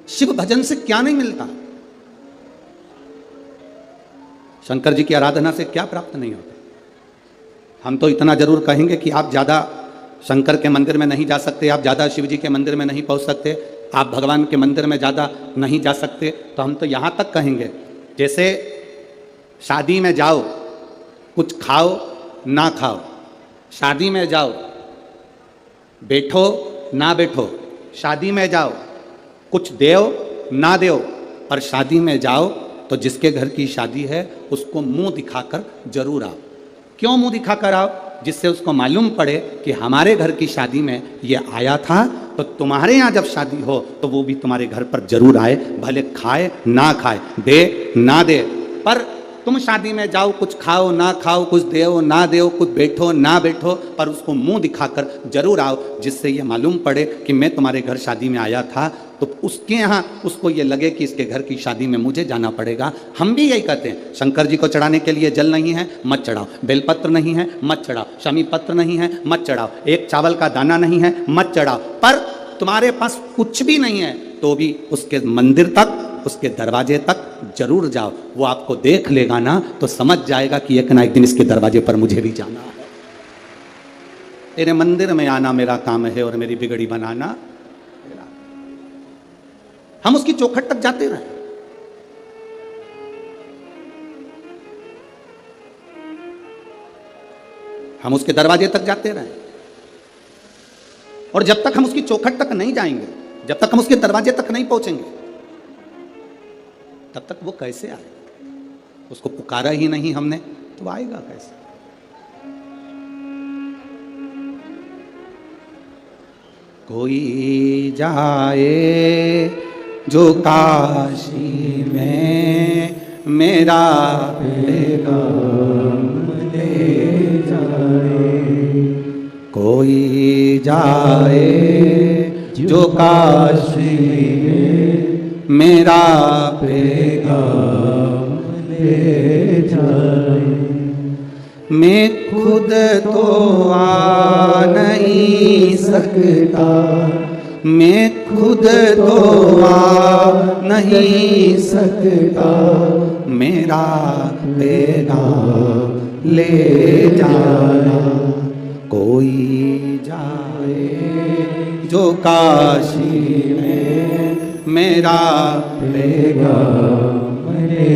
शिव भजन से क्या नहीं मिलता, शंकर जी की आराधना से क्या प्राप्त नहीं होता। हम तो इतना जरूर कहेंगे कि आप ज़्यादा शंकर के मंदिर में नहीं जा सकते, आप ज़्यादा शिव जी के मंदिर में नहीं पहुंच सकते, आप भगवान के मंदिर में ज़्यादा नहीं जा सकते, तो हम तो यहाँ तक कहेंगे जैसे शादी में जाओ, कुछ खाओ ना खाओ, शादी में जाओ, बैठो ना बैठो, शादी में जाओ, कुछ देओ ना देओ, पर शादी में जाओ तो जिसके घर की शादी है उसको मुंह दिखाकर जरूर आओ। क्यों मुंह दिखाकर आओ? जिससे उसको मालूम पड़े कि हमारे घर की शादी में ये आया था, तो तुम्हारे यहाँ जब शादी हो तो वो भी तुम्हारे घर पर जरूर आए, भले खाए ना खाए, दे ना दे, पर तुम शादी में जाओ, कुछ खाओ ना खाओ, कुछ देओ ना देओ, कुछ बैठो ना बैठो, पर उसको मुंह दिखाकर जरूर आओ, जिससे ये मालूम पड़े कि मैं तुम्हारे घर शादी में आया था, तो उसके यहाँ उसको ये लगे कि इसके घर की शादी में मुझे जाना पड़ेगा। हम भी यही कहते हैं, शंकर जी को चढ़ाने के लिए जल नहीं है मत चढ़ाओ, बेलपत्र नहीं है मत चढ़ाओ, शमी पत्र नहीं है मत चढ़ाओ, एक चावल का दाना नहीं है मत चढ़ाओ, पर तुम्हारे पास कुछ भी नहीं है तो भी उसके मंदिर तक, उसके दरवाजे तक जरूर जाओ। वो आपको देख लेगा ना तो समझ जाएगा कि एक ना एक दिन इसके दरवाजे पर मुझे भी जाना है। तेरे मंदिर में आना मेरा काम है और मेरी बिगड़ी बनाना। हम उसकी चौखट तक जाते रहे, हम उसके दरवाजे तक जाते रहे, और जब तक हम उसकी चौखट तक नहीं जाएंगे, जब तक हम उसके दरवाजे तक नहीं पहुंचेंगे, तब तक वो कैसे आएगा? उसको पुकारा ही नहीं हमने तो आएगा कैसे? कोई जाए जो काशी में मेरा पैगाम ले जाए, कोई जाए जो काशी में मेरा पैगाम ले जाए। मैं खुद तो आ नहीं सकता, मैं खुद तो आ नहीं सकता, मेरा पैगाम ले जाना। कोई जाए जो काशी में मेरा पैगाम ले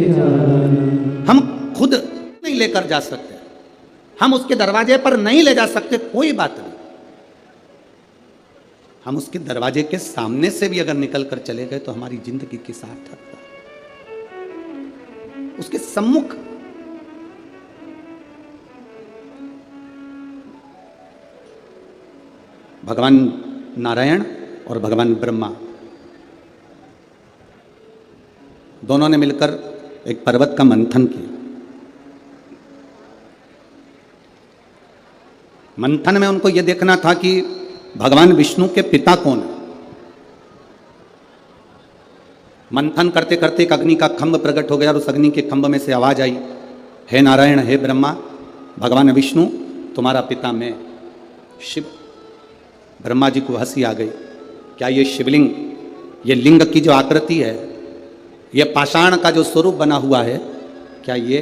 जाना। हम खुद नहीं लेकर जा सकते, हम उसके दरवाजे पर नहीं ले जा सकते, कोई बात नहीं, हम उसके दरवाजे के सामने से भी अगर निकल कर चले गए तो हमारी जिंदगी की सार्थकता। उसके सम्मुख भगवान नारायण और भगवान ब्रह्मा दोनों ने मिलकर एक पर्वत का मंथन किया। मंथन में उनको यह देखना था कि भगवान विष्णु के पिता कौन है। मंथन करते करते एक अग्नि का खंभ प्रकट हो गया और उस अग्नि के खंभ में से आवाज आई, हे नारायण, हे ब्रह्मा, भगवान विष्णु तुम्हारा पिता मैं शिव। ब्रह्मा जी को हंसी आ गई, क्या ये शिवलिंग, ये लिंग की जो आकृति है, ये पाषाण का जो स्वरूप बना हुआ है, क्या ये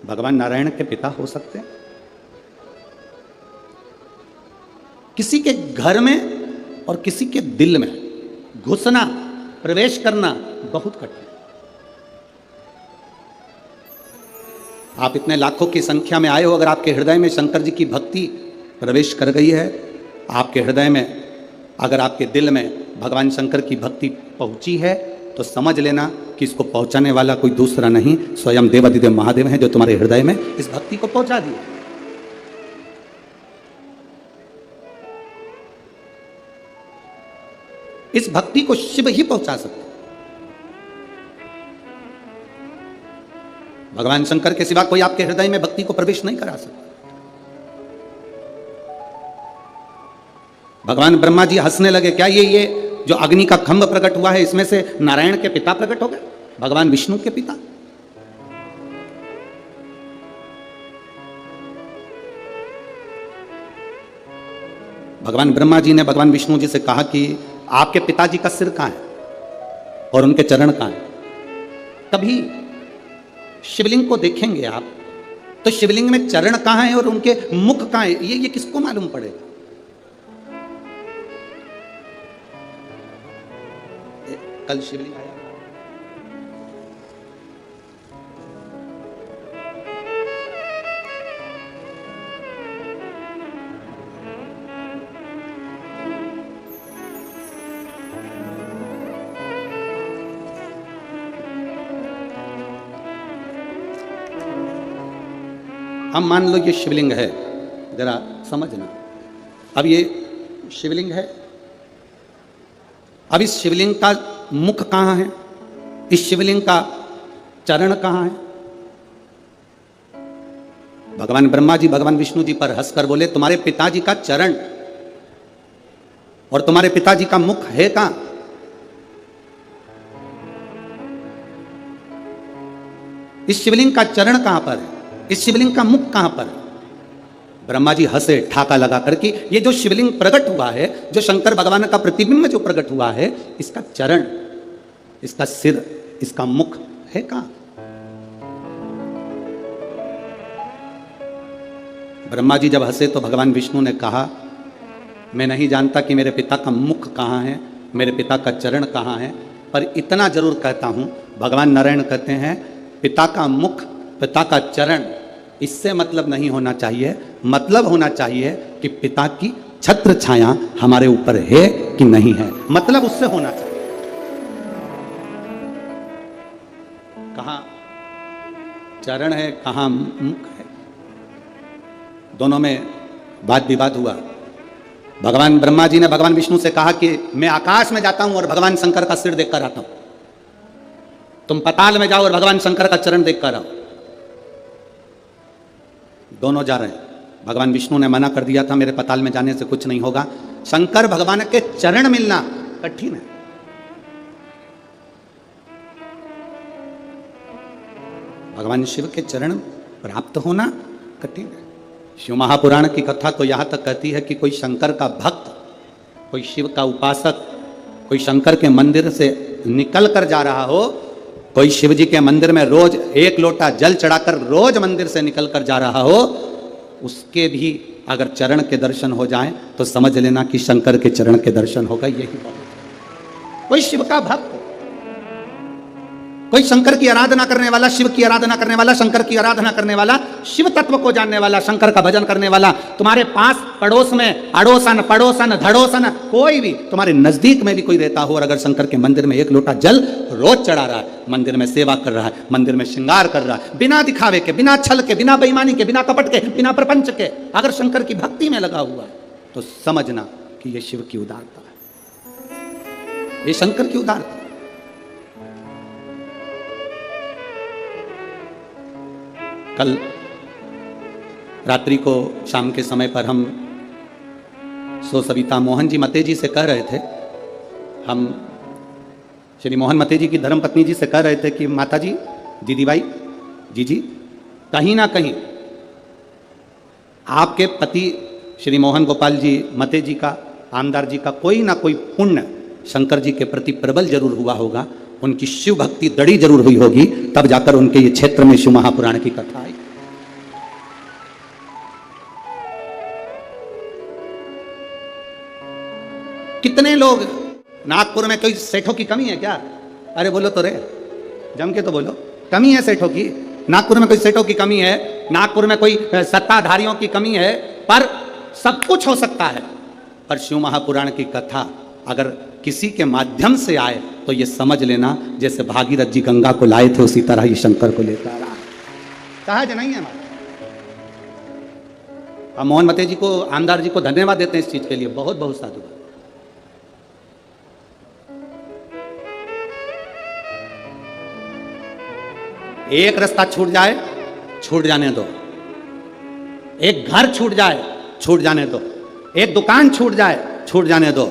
भगवान नारायण के पिता हो सकते हैं? किसी के घर में और किसी के दिल में घुसना, प्रवेश करना बहुत कठिन है। आप इतने लाखों की संख्या में आए हो, अगर आपके हृदय में शंकर जी की भक्ति प्रवेश कर गई है, आपके हृदय में, अगर आपके दिल में भगवान शंकर की भक्ति पहुंची है, तो समझ लेना कि इसको पहुंचाने वाला कोई दूसरा नहीं, स्वयं देवाधिदेव महादेव हैं, जो तुम्हारे हृदय में इस भक्ति को पहुंचा दिया। इस भक्ति को शिव ही पहुंचा सकते। भगवान शंकर के सिवा कोई आपके हृदय में भक्ति को प्रवेश नहीं करा सकता। भगवान ब्रह्मा जी हंसने लगे, क्या ये जो अग्नि का खंभ प्रकट हुआ है, इसमें से नारायण के पिता प्रकट हो गए, भगवान विष्णु के पिता? भगवान ब्रह्मा जी ने भगवान विष्णु जी से कहा कि आपके पिताजी का सिर कहाँ है और उनके चरण कहाँ है? कभी शिवलिंग को देखेंगे आप तो शिवलिंग में चरण कहाँ है और उनके मुख कहाँ है, ये किसको मालूम पड़ेगा? कल शिवलिंग आया, हम मान लो ये शिवलिंग है, जरा समझना। अब ये शिवलिंग है, अब इस शिवलिंग का मुख कहाँ है, इस शिवलिंग का चरण कहाँ है? भगवान ब्रह्मा जी भगवान विष्णु जी पर हंसकर बोले तुम्हारे पिताजी का चरण और तुम्हारे पिताजी का मुख है कहाँ? इस शिवलिंग का चरण कहां पर है, इस शिवलिंग का मुख कहां पर है? ब्रह्मा जी हंसे ठाका लगा करके, ये जो शिवलिंग प्रकट हुआ है, जो शंकर भगवान का प्रतिबिंब जो प्रकट हुआ है, इसका चरण, इसका सिर, इसका मुख है कहां? ब्रह्मा जी जब हंसे तो भगवान विष्णु ने कहा मैं नहीं जानता कि मेरे पिता का मुख कहां है, मेरे पिता का चरण कहां है, पर इतना जरूर कहता हूं, भगवान नारायण कहते हैं पिता का मुख, पिता का चरण, इससे मतलब नहीं होना चाहिए, मतलब होना चाहिए कि पिता की छत्र छाया हमारे ऊपर है कि नहीं है, मतलब उससे होना चाहिए। कहां चरण है, कहां मुख है, दोनों में वाद विवाद हुआ। भगवान ब्रह्मा जी ने भगवान विष्णु से कहा कि मैं आकाश में जाता हूं और भगवान शंकर का सिर देखकर आता हूं, तुम पताल में जाओ और भगवान शंकर का चरण देखकर आओ। दोनों जा रहे हैं। भगवान विष्णु ने मना कर दिया था मेरे पताल में जाने से कुछ नहीं होगा, शंकर भगवान के चरण मिलना कठिन है। भगवान शिव के चरण प्राप्त होना कठिन है। शिव महापुराण की कथा तो यहां तक कहती है कि कोई शंकर का भक्त, कोई शिव का उपासक, कोई शंकर के मंदिर से निकल कर जा रहा हो, कोई शिव जी के मंदिर में रोज एक लोटा जल चढ़ाकर रोज मंदिर से निकल कर जा रहा हो, उसके भी अगर चरण के दर्शन हो जाएं तो समझ लेना कि शंकर के चरण के दर्शन होगा। यही बहुत। कोई शिव का भक्त, कोई शंकर की आराधना करने वाला, शिव की आराधना करने वाला, शंकर की आराधना करने वाला, शिव तत्व को जानने वाला, शंकर का भजन करने वाला, तुम्हारे पास पड़ोस में अड़ोसन पड़ोसन धड़ोसन कोई भी तुम्हारे नजदीक में भी कोई रहता हो और अगर शंकर के मंदिर में एक लोटा जल रोज चढ़ा रहा है, मंदिर में सेवा कर रहा है, मंदिर में श्रृंगार कर रहा है, बिना दिखावे के, बिना छल के, बिना बेईमानी के, बिना कपट के, बिना प्रपंच के, अगर शंकर की भक्ति में लगा हुआ है तो समझना कि यह शिव की उदारता है, ये शंकर की उदारता। कल रात्रि को शाम के समय पर हम सो सविता मोहन जी मते जी से कह रहे थे, हम श्री मोहन मते जी की धर्मपत्नी जी से कह रहे थे कि माता जी, दीदी भाई, जी कहीं ना कहीं आपके पति श्री मोहन गोपाल जी मते जी का, आमदार जी का कोई ना कोई पुण्य शंकर जी के प्रति प्रबल जरूर हुआ होगा, उनकी शिव भक्ति दड़ी जरूर हुई होगी, तब जाकर उनके ये क्षेत्र में शिव महापुराण की कथा आई। कितने लोग, नागपुर में कोई सेठों की कमी है क्या? अरे बोलो तो रे, जम के तो बोलो, कमी है सेठों की? नागपुर में कोई सेठों की कमी है? नागपुर में कोई सत्ताधारियों की कमी है? पर सब कुछ हो सकता है, पर शिव महापुराण की कथा अगर किसी के माध्यम से आए तो ये समझ लेना जैसे भागीरथ जी गंगा को लाए थे उसी तरह ये शंकर को लेकर आ रहा है। सहज नहीं है। हम मोहन मते जी को, आमदार जी को धन्यवाद देते हैं इस चीज के लिए, बहुत बहुत साधुवाद। एक रास्ता छूट जाए, छूट जाने दो, एक घर छूट जाए, छूट जाने दो, एक दुकान छूट जाए, छूट जाने दो,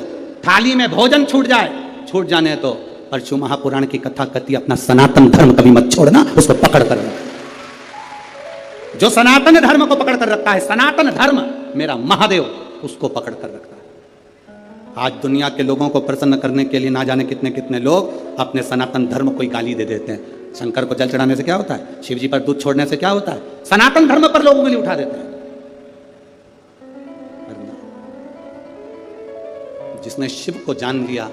थाली में भोजन छूट जाए, छूट जाने दो, पर शिव महापुराण की कथा कहती अपना सनातन धर्म कभी मत छोड़ना, उसको पकड़ कर रखना। जो सनातन धर्म को पकड़ कर रखता है, सनातन धर्म मेरा महादेव, उसको पकड़ कर रखता है। आज दुनिया के लोगों को प्रसन्न करने के लिए ना जाने कितने कितने लोग अपने सनातन धर्म को ही गाली दे देते हैं। शंकर को जल चढ़ाने से क्या होता है, शिव जी पर दूध छोड़ने से क्या होता है, सनातन धर्म पर लोगों के लिए उठा देते हैं। जिसने शिव को जान लिया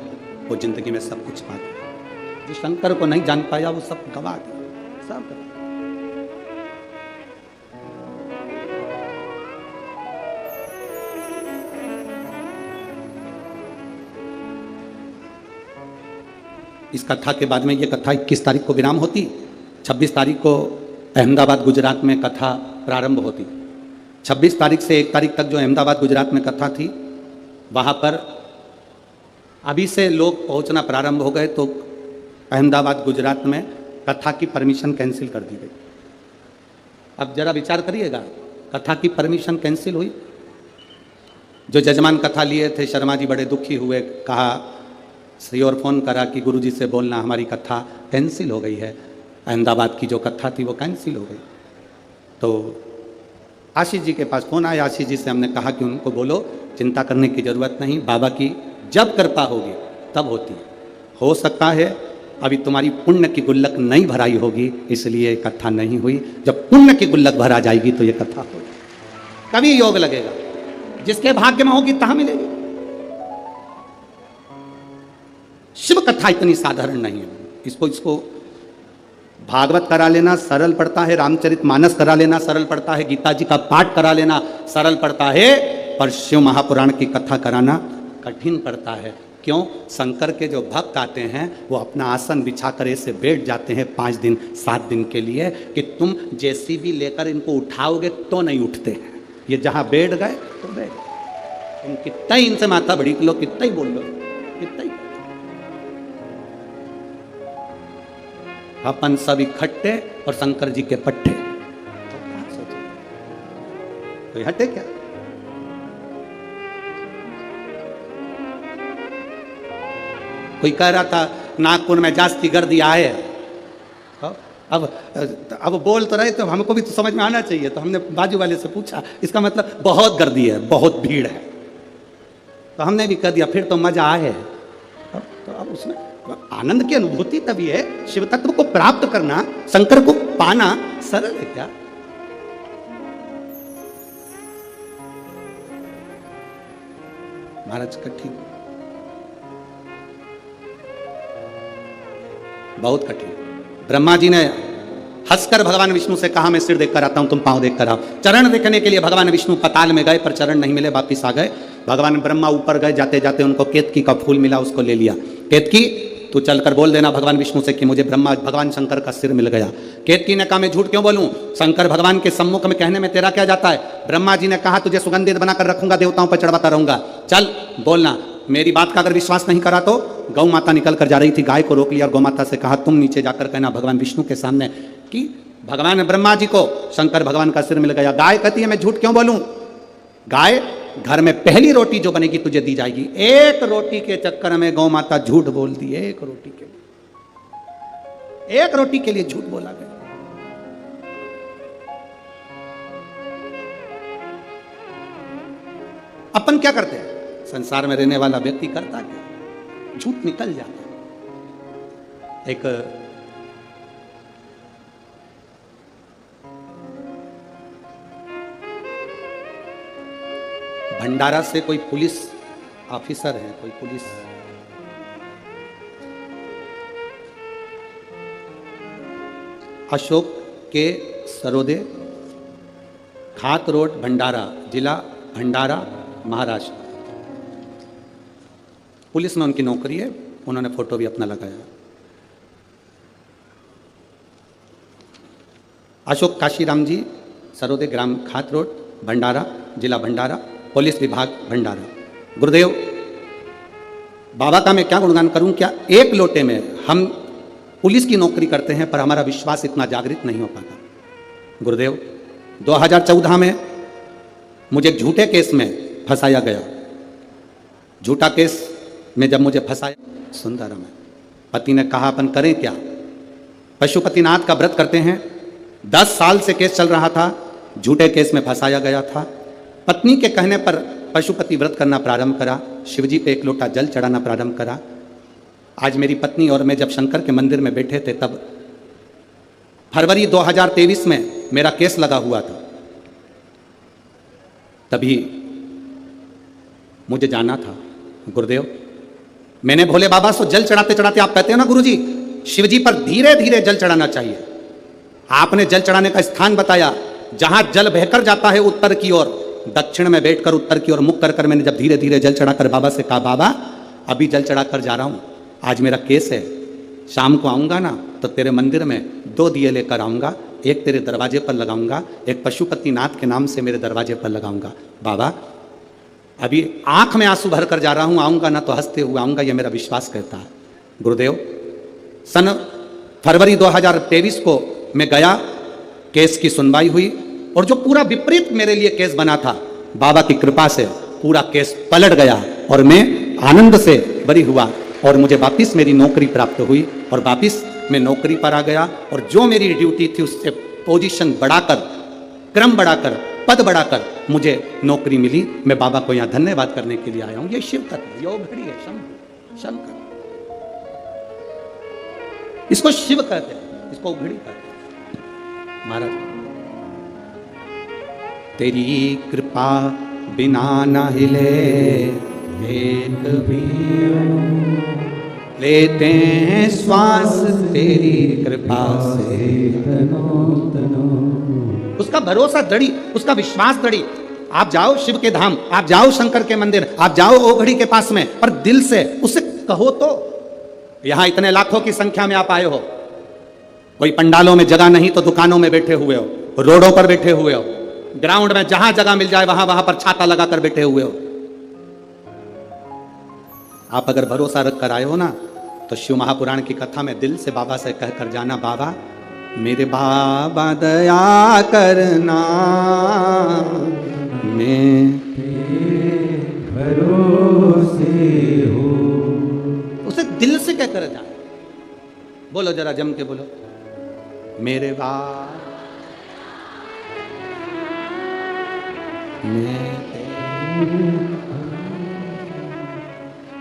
वो जिंदगी में सब कुछ पा गया, जो शंकर को नहीं जान पाया वो सब गवा दिया, सब गवा। इस कथा के बाद में ये कथा 21 तारीख को विराम होती, 26 तारीख को अहमदाबाद गुजरात में कथा प्रारंभ होती। 26 तारीख से 1 तारीख तक जो अहमदाबाद गुजरात में कथा थी, वहाँ पर अभी से लोग पहुँचना प्रारंभ हो गए, तो अहमदाबाद गुजरात में कथा की परमिशन कैंसिल कर दी गई। अब जरा विचार करिएगा, कथा की परमिशन कैंसिल हुई। जो जजमान कथा लिए थे शर्मा जी बड़े दुखी हुए, कहा सही और फ़ोन करा कि गुरुजी से बोलना हमारी कथा कैंसिल हो गई है, अहमदाबाद की जो कथा थी वो कैंसिल हो गई। तो आशीष जी के पास फ़ोन आया, आशीष जी से हमने कहा कि उनको बोलो चिंता करने की ज़रूरत नहीं, बाबा की जब कृपा होगी तब होती है। हो सकता है अभी तुम्हारी पुण्य की गुल्लक नहीं भराई होगी इसलिए कथा नहीं हुई, जब पुण्य की गुल्लक भरा जाएगी तो ये कथा होगी, कभी योग लगेगा, जिसके भाग्य में होगी तहाँ मिलेगी। शिव कथा इतनी साधारण नहीं है, इसको भागवत करा लेना सरल पड़ता है, रामचरितमानस करा लेना सरल पड़ता है, गीता जी का पाठ करा लेना सरल पड़ता है, पर शिव महापुराण की कथा कराना कठिन पड़ता है। क्यों? शंकर के जो भक्त आते हैं वो अपना आसन बिछा कर ऐसे बैठ जाते हैं 5 दिन 7 दिन के लिए कि तुम जेसीबी लेकर इनको उठाओगे तो नहीं उठते हैं। ये जहाँ बैठ गए तो बैठ गए, तुम कितना ही इनसे माथा भड़क लो, कितना ही बोल लो, कितना ही। अपन सब इकट्ठे और शंकर जी के पट्टे, तो क्या सोचो, कोई हटे क्या? कोई कह रहा था नागपुर में जास्ती गर्दी आए, अब बोल तो रहे तो हमको भी तो समझ में आना चाहिए, तो हमने बाजू वाले से पूछा, इसका मतलब बहुत गर्दी है, बहुत भीड़ है, तो हमने भी कह दिया फिर तो मजा आए। तो अब उसमें आनंद की अनुभूति तभी है, शिव तत्व को प्राप्त करना, शंकर को पाना सरल है क्या? महाराज कठिन, बहुत कठिन। ब्रह्मा जी ने हंसकर भगवान विष्णु से कहा मैं सिर देखकर आता हूं, तुम पांव देखकर आओ। चरण देखने के लिए भगवान विष्णु पताल में गए पर चरण नहीं मिले, वापिस आ गए। भगवान ब्रह्मा ऊपर गए, जाते जाते उनको केतकी का फूल मिला, उसको ले लिया। केतकी तू चलकर बोल देना भगवान विष्णु से कि मुझे भगवान शंकर का सिर मिल गया। केतकी ने कहा मैं झूठ क्यों बोलूं, शंकर भगवान के सम्मुख में कहने में तेरा क्या जाता है। ब्रह्मा जी ने कहा तुझे सुगंधित बनाकर रखूंगा, देवताओं पर चढ़वाता रहूंगा, चल बोलना। मेरी बात का अगर विश्वास नहीं करा तो गौ माता निकल कर जा रही थी, गाय को रोक लिया और गौ माता से कहा तुम नीचे जाकर कहना भगवान विष्णु के सामने कि भगवान ब्रह्मा जी को शंकर भगवान का सिर मिल गया। गाय कहती है मैं झूठ क्यों बोलूं, गाय घर में पहली रोटी जो बनेगी तुझे दी जाएगी। एक रोटी के चक्कर में गौ माता झूठ बोल दी, एक रोटी के लिए, एक रोटी के लिए झूठ बोला गया। अपन क्या करते हैं, संसार में रहने वाला व्यक्ति करता क्या, झूठ निकल जाता। एक भंडारा से कोई पुलिस ऑफिसर है, कोई पुलिस अशोक के सरोदे, खात रोड, भंडारा, जिला भंडारा, महाराष्ट्र। पुलिस में उनकी नौकरी है, उन्होंने फोटो भी अपना लगाया। अशोक काशीराम जी, सरोदे, ग्राम खात रोड, भंडारा, जिला भंडारा, पुलिस विभाग भंडारा। गुरुदेव बाबा का मैं क्या गुणगान करूं, क्या एक लोटे में हम पुलिस की नौकरी करते हैं पर हमारा विश्वास इतना जागृत नहीं हो पाता। गुरुदेव 2014 में मुझे एक झूठे केस में फंसाया गया। झूठा केस में जब मुझे फंसाया, सुंदरम है, पति ने कहा अपन करें क्या, पशुपतिनाथ का व्रत करते हैं। 10 साल से केस चल रहा था, झूठे केस में फंसाया गया था। पत्नी के कहने पर पशुपति व्रत करना प्रारंभ करा, शिवजी पे एक लोटा जल चढ़ाना प्रारंभ करा। आज मेरी पत्नी और मैं जब शंकर के मंदिर में बैठे थे, तब फरवरी 2023 में मेरा केस लगा हुआ था। तभी मुझे जाना था गुरुदेव। मैंने भोले बाबा से जल चढ़ाते चढ़ाते, आप कहते हो ना गुरुजी शिव जी पर धीरे धीरे जल चढ़ाना चाहिए, आपने जल चढ़ाने का स्थान बताया जहां जल बहकर जाता है उत्तर की ओर, दक्षिण में बैठकर उत्तर की ओर मुख कर मैंने जब धीरे धीरे जल चढ़ाकर बाबा से कहा, बाबा अभी जल चढ़ाकर जा रहा हूं, आज मेरा केस है, शाम को आऊंगा ना तो तेरे मंदिर में 2 दिए लेकर आऊंगा, एक तेरे दरवाजे पर लगाऊंगा, एक पशुपतिनाथ के नाम से मेरे दरवाजे पर लगाऊंगा। बाबा अभी आंख में आंसू भर कर जा रहा हूं, आऊंगा ना तो हंसते हुए आऊंगा, यह मेरा विश्वास कहता है। गुरुदेव सन फरवरी 2023 को मैं गया, केस की सुनवाई हुई और जो पूरा विपरीत मेरे लिए केस बना था, बाबा की कृपा से पूरा केस पलट गया और मैं आनंद से बरी हुआ और मुझे वापिस मेरी नौकरी प्राप्त हुई और वापिस मैं नौकरी पर आ गया और जो मेरी ड्यूटी थी उससे पोजीशन बढ़ाकर, क्रम बढ़ाकर, पद बढ़ाकर मुझे नौकरी मिली। मैं बाबा को यहाँ धन्यवाद करने के लिए आया हूँ। ये शिव तत्व, ये घड़ी है, शंकर, इसको शिव कहते हैं, इसको उघड़ी कहते हैं। महाराज तेरी कृपा बिना न हिले एक भी, लेते हैं श्वास तेरी कृपा से, उसका भरोसा दृढ़ी, उसका विश्वास दृढ़ी। आप जाओ शिव के धाम, आप जाओ शंकर के मंदिर, आप जाओ ओघड़ी के पास में, पर दिल से उसे कहो तो। यहां इतने लाखों की संख्या में आप आए हो, कोई पंडालों में जगह नहीं तो दुकानों में बैठे हुए हो, रोडों पर बैठे हुए हो, ग्राउंड में जहां जगह मिल जाए वहां पर छाता लगाकर बैठे हुए हो। आप अगर भरोसा रखकर आए हो ना तो शिव महापुराण की कथा में दिल से बाबा से कहकर जाना, बाबा मेरे बाबा दया करना, मैं भरोसे हो, उसे दिल से कहकर जाना। बोलो जरा जम के बोलो, मेरे बाबा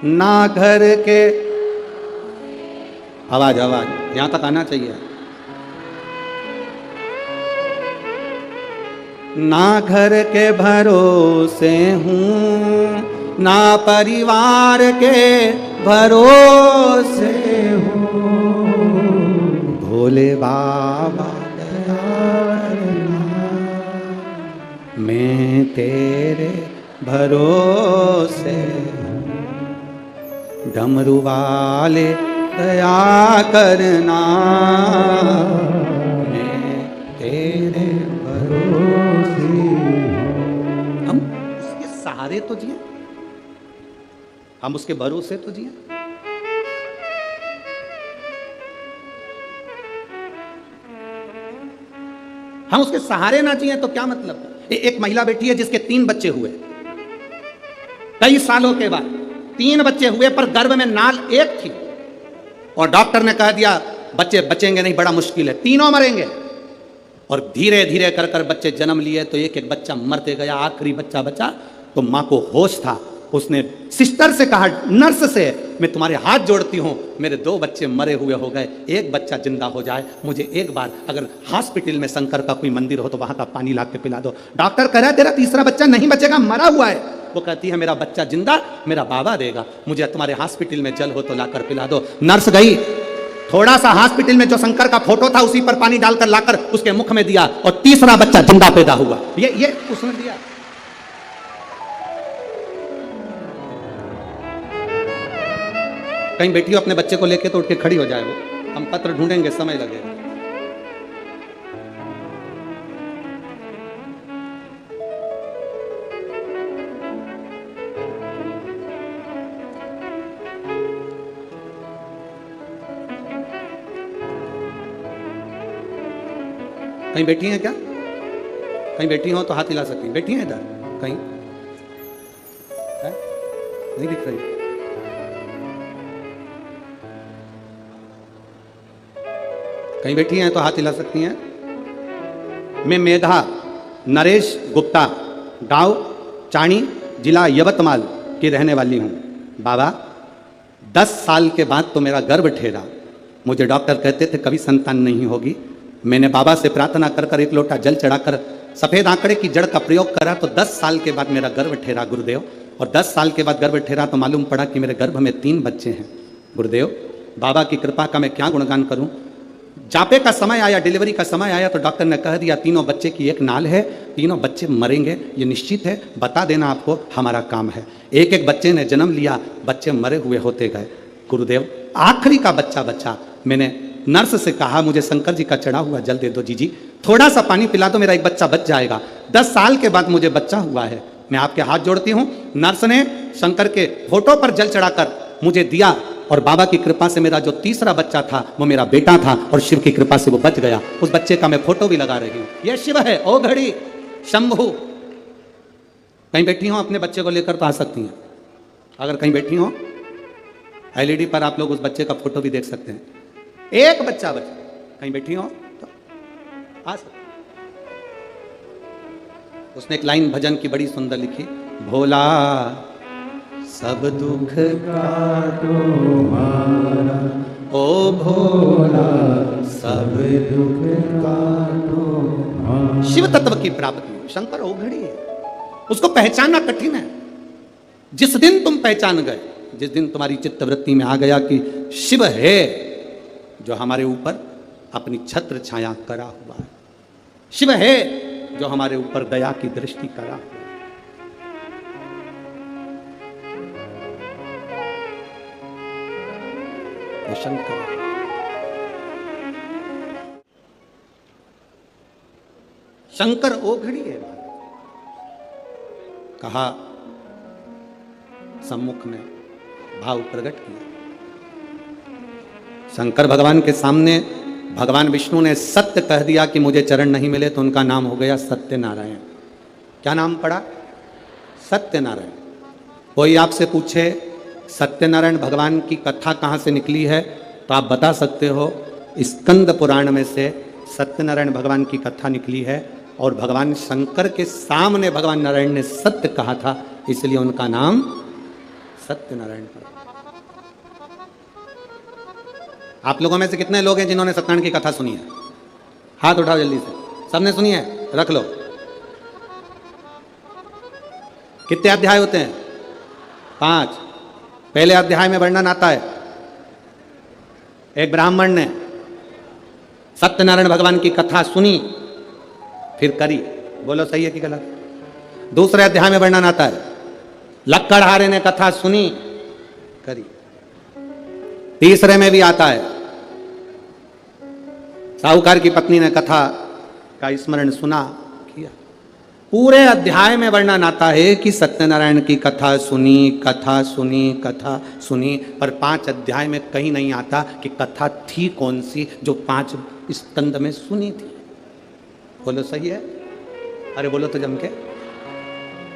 ना घर के, आवाज यहां तक आना चाहिए, ना घर के भरोसे हूं, ना परिवार के भरोसे हूं, भोले बाबा मैं तेरे भरोसे, डमरू वाले दया करना, मैं तेरे भरोसे। हम उसके सहारे तो जिए, हम उसके भरोसे तो जिए। हम उसके सहारे ना जिए तो क्या मतलब। एक महिला बैठी है जिसके 3 बच्चे हुए, कई सालों के बाद 3 बच्चे हुए, पर गर्भ में नाल एक थी और डॉक्टर ने कह दिया बच्चे बचेंगे नहीं, बड़ा मुश्किल है, तीनों मरेंगे। और धीरे धीरे कर कर बच्चे जन्म लिए तो एक एक बच्चा मरते गया, आखिरी बच्चा बचा तो मां को होश था। उसने सिस्टर से कहा, नर्स से, मैं तुम्हारे हाथ जोड़ती हूं, मेरे 2 बच्चे मरे हुए हो गए, एक बच्चा जिंदा हो जाए, मुझे एक बार अगर हॉस्पिटल में शंकर का कोई मंदिर हो तो वहां का पानी ला के पिला दो। डॉक्टर कह रहा है तेरा तीसरा बच्चा नहीं बचेगा, मरा हुआ है। वो कहती है मेरा बच्चा जिंदा मेरा बाबा देगा, मुझे तुम्हारे हॉस्पिटल में जल हो तो लाकर पिला दो। नर्स गई, थोड़ा सा हॉस्पिटल में जो शंकर का फोटो था उसी पर पानी डालकर लाकर उसके मुख में दिया और तीसरा बच्चा जिंदा पैदा हुआ। ये उसने दिया। कहीं बैठी हो अपने बच्चे को लेके तो उठ के खड़ी हो जाए, वो हम पत्र ढूंढेंगे, समय लगेगा। कहीं बैठी हैं क्या? कहीं बैठी हो तो हाथ हिला सकती हैं। बैठी हैं इधर कहीं? है? नहीं दिख रही? कहीं बैठी हैं तो हाथ हिला सकती हैं। मैं मेधा नरेश गुप्ता, गांव चाणी, जिला यवतमाल की रहने वाली हूं। बाबा 10 साल के बाद तो मेरा गर्भ ठहरा, मुझे डॉक्टर कहते थे कभी संतान नहीं होगी। मैंने बाबा से प्रार्थना कर कर एक लोटा जल चढ़ाकर सफ़ेद आंकड़े की जड़ का प्रयोग करा तो 10 साल के बाद मेरा गर्भ ठहरा गुरुदेव। और 10 साल के बाद गर्भ ठहरा तो मालूम पड़ा कि मेरे गर्भ में 3 बच्चे हैं। गुरुदेव, बाबा की कृपा का मैं क्या गुणगान करूं। जापे का समय आया, डिलीवरी का समय आया तो डॉक्टर ने कह दिया तीनों बच्चे की एक नाल है, तीनों बच्चे मरेंगे, ये निश्चित है, बता देना आपको हमारा काम है। एक एक बच्चे ने जन्म लिया, बच्चे मरे हुए होते गए। गुरुदेव, आखिरी का बच्चा बचा। मैंने नर्स से कहा मुझे शंकर जी का चढ़ा हुआ जल दे दो जीजी, थोड़ा सा पानी पिला दो, मेरा एक बच्चा बच जाएगा। 10 साल के बाद मुझे बच्चा हुआ है। मैं आपके हाथ जोड़ती हूँ। नर्स ने शंकर के फोटो पर जल चढ़ाकर मुझे दिया और बाबा की कृपा से मेरा जो तीसरा बच्चा था वो मेरा बेटा था और शिव की कृपा से वो बच गया। उस बच्चे का मैं फोटो भी लगा रही हूँ। ये शिव है, ओ घड़ी शंभु। कहीं बैठी हो अपने बच्चे को लेकर तो आ सकती हैं। अगर कहीं बैठी हो एलईडी पर आप लोग उस बच्चे का फोटो भी देख सकते हैं। एक बच्चा बचा, कहीं बैठी हो तो आ सकते। उसने एक लाइन भजन की बड़ी सुंदर लिखी, भोला सब दुख काटो मारा, ओ भोला सब दुख काटो मारा। शिव तत्व की प्राप्ति शंकर ओघड़ी है, उसको पहचानना कठिन है। जिस दिन तुम पहचान गए, जिस दिन तुम्हारी चित्तवृत्ति में आ गया कि शिव है जो हमारे ऊपर अपनी छत्र छाया करा हुआ है, शिव है जो हमारे ऊपर दया की दृष्टि करा हुआ है। वो शंकर शंकर ओघड़ी है। कहा, सम्मुख में भाव प्रकट किया। शंकर भगवान के सामने भगवान विष्णु ने सत्य कह दिया कि मुझे चरण नहीं मिले तो उनका नाम हो गया सत्यनारायण। क्या नाम पड़ा? सत्यनारायण। कोई आपसे पूछे सत्यनारायण भगवान की कथा कहाँ से निकली है तो आप बता सकते हो स्कंद पुराण में से सत्यनारायण भगवान की कथा निकली है। और भगवान शंकर के सामने भगवान नारायण ने सत्य कहा था, इसलिए उनका नाम सत्यनारायण पड़ा। आप लोगों में से कितने लोग हैं जिन्होंने सत्यनारायण की कथा सुनी है? हाथ उठाओ जल्दी से। सबने सुनी है? रख लो। कितने अध्याय होते हैं? 5। पहले अध्याय में वर्णन आता है, एक ब्राह्मण ने सत्यनारायण भगवान की कथा सुनी फिर करी। बोलो सही है कि गलत? दूसरे अध्याय में वर्णन आता है, लक्कड़हारे ने कथा सुनी करी। तीसरे में भी आता है, साहूकार की पत्नी ने कथा का स्मरण सुना किया। पूरे अध्याय में वर्णन आता है कि सत्यनारायण की कथा सुनी, कथा सुनी, कथा सुनी, पर 5 अध्याय में कहीं नहीं आता कि कथा थी कौन सी जो 5 स्कंद में सुनी थी। बोलो सही है? अरे बोलो तो जम के।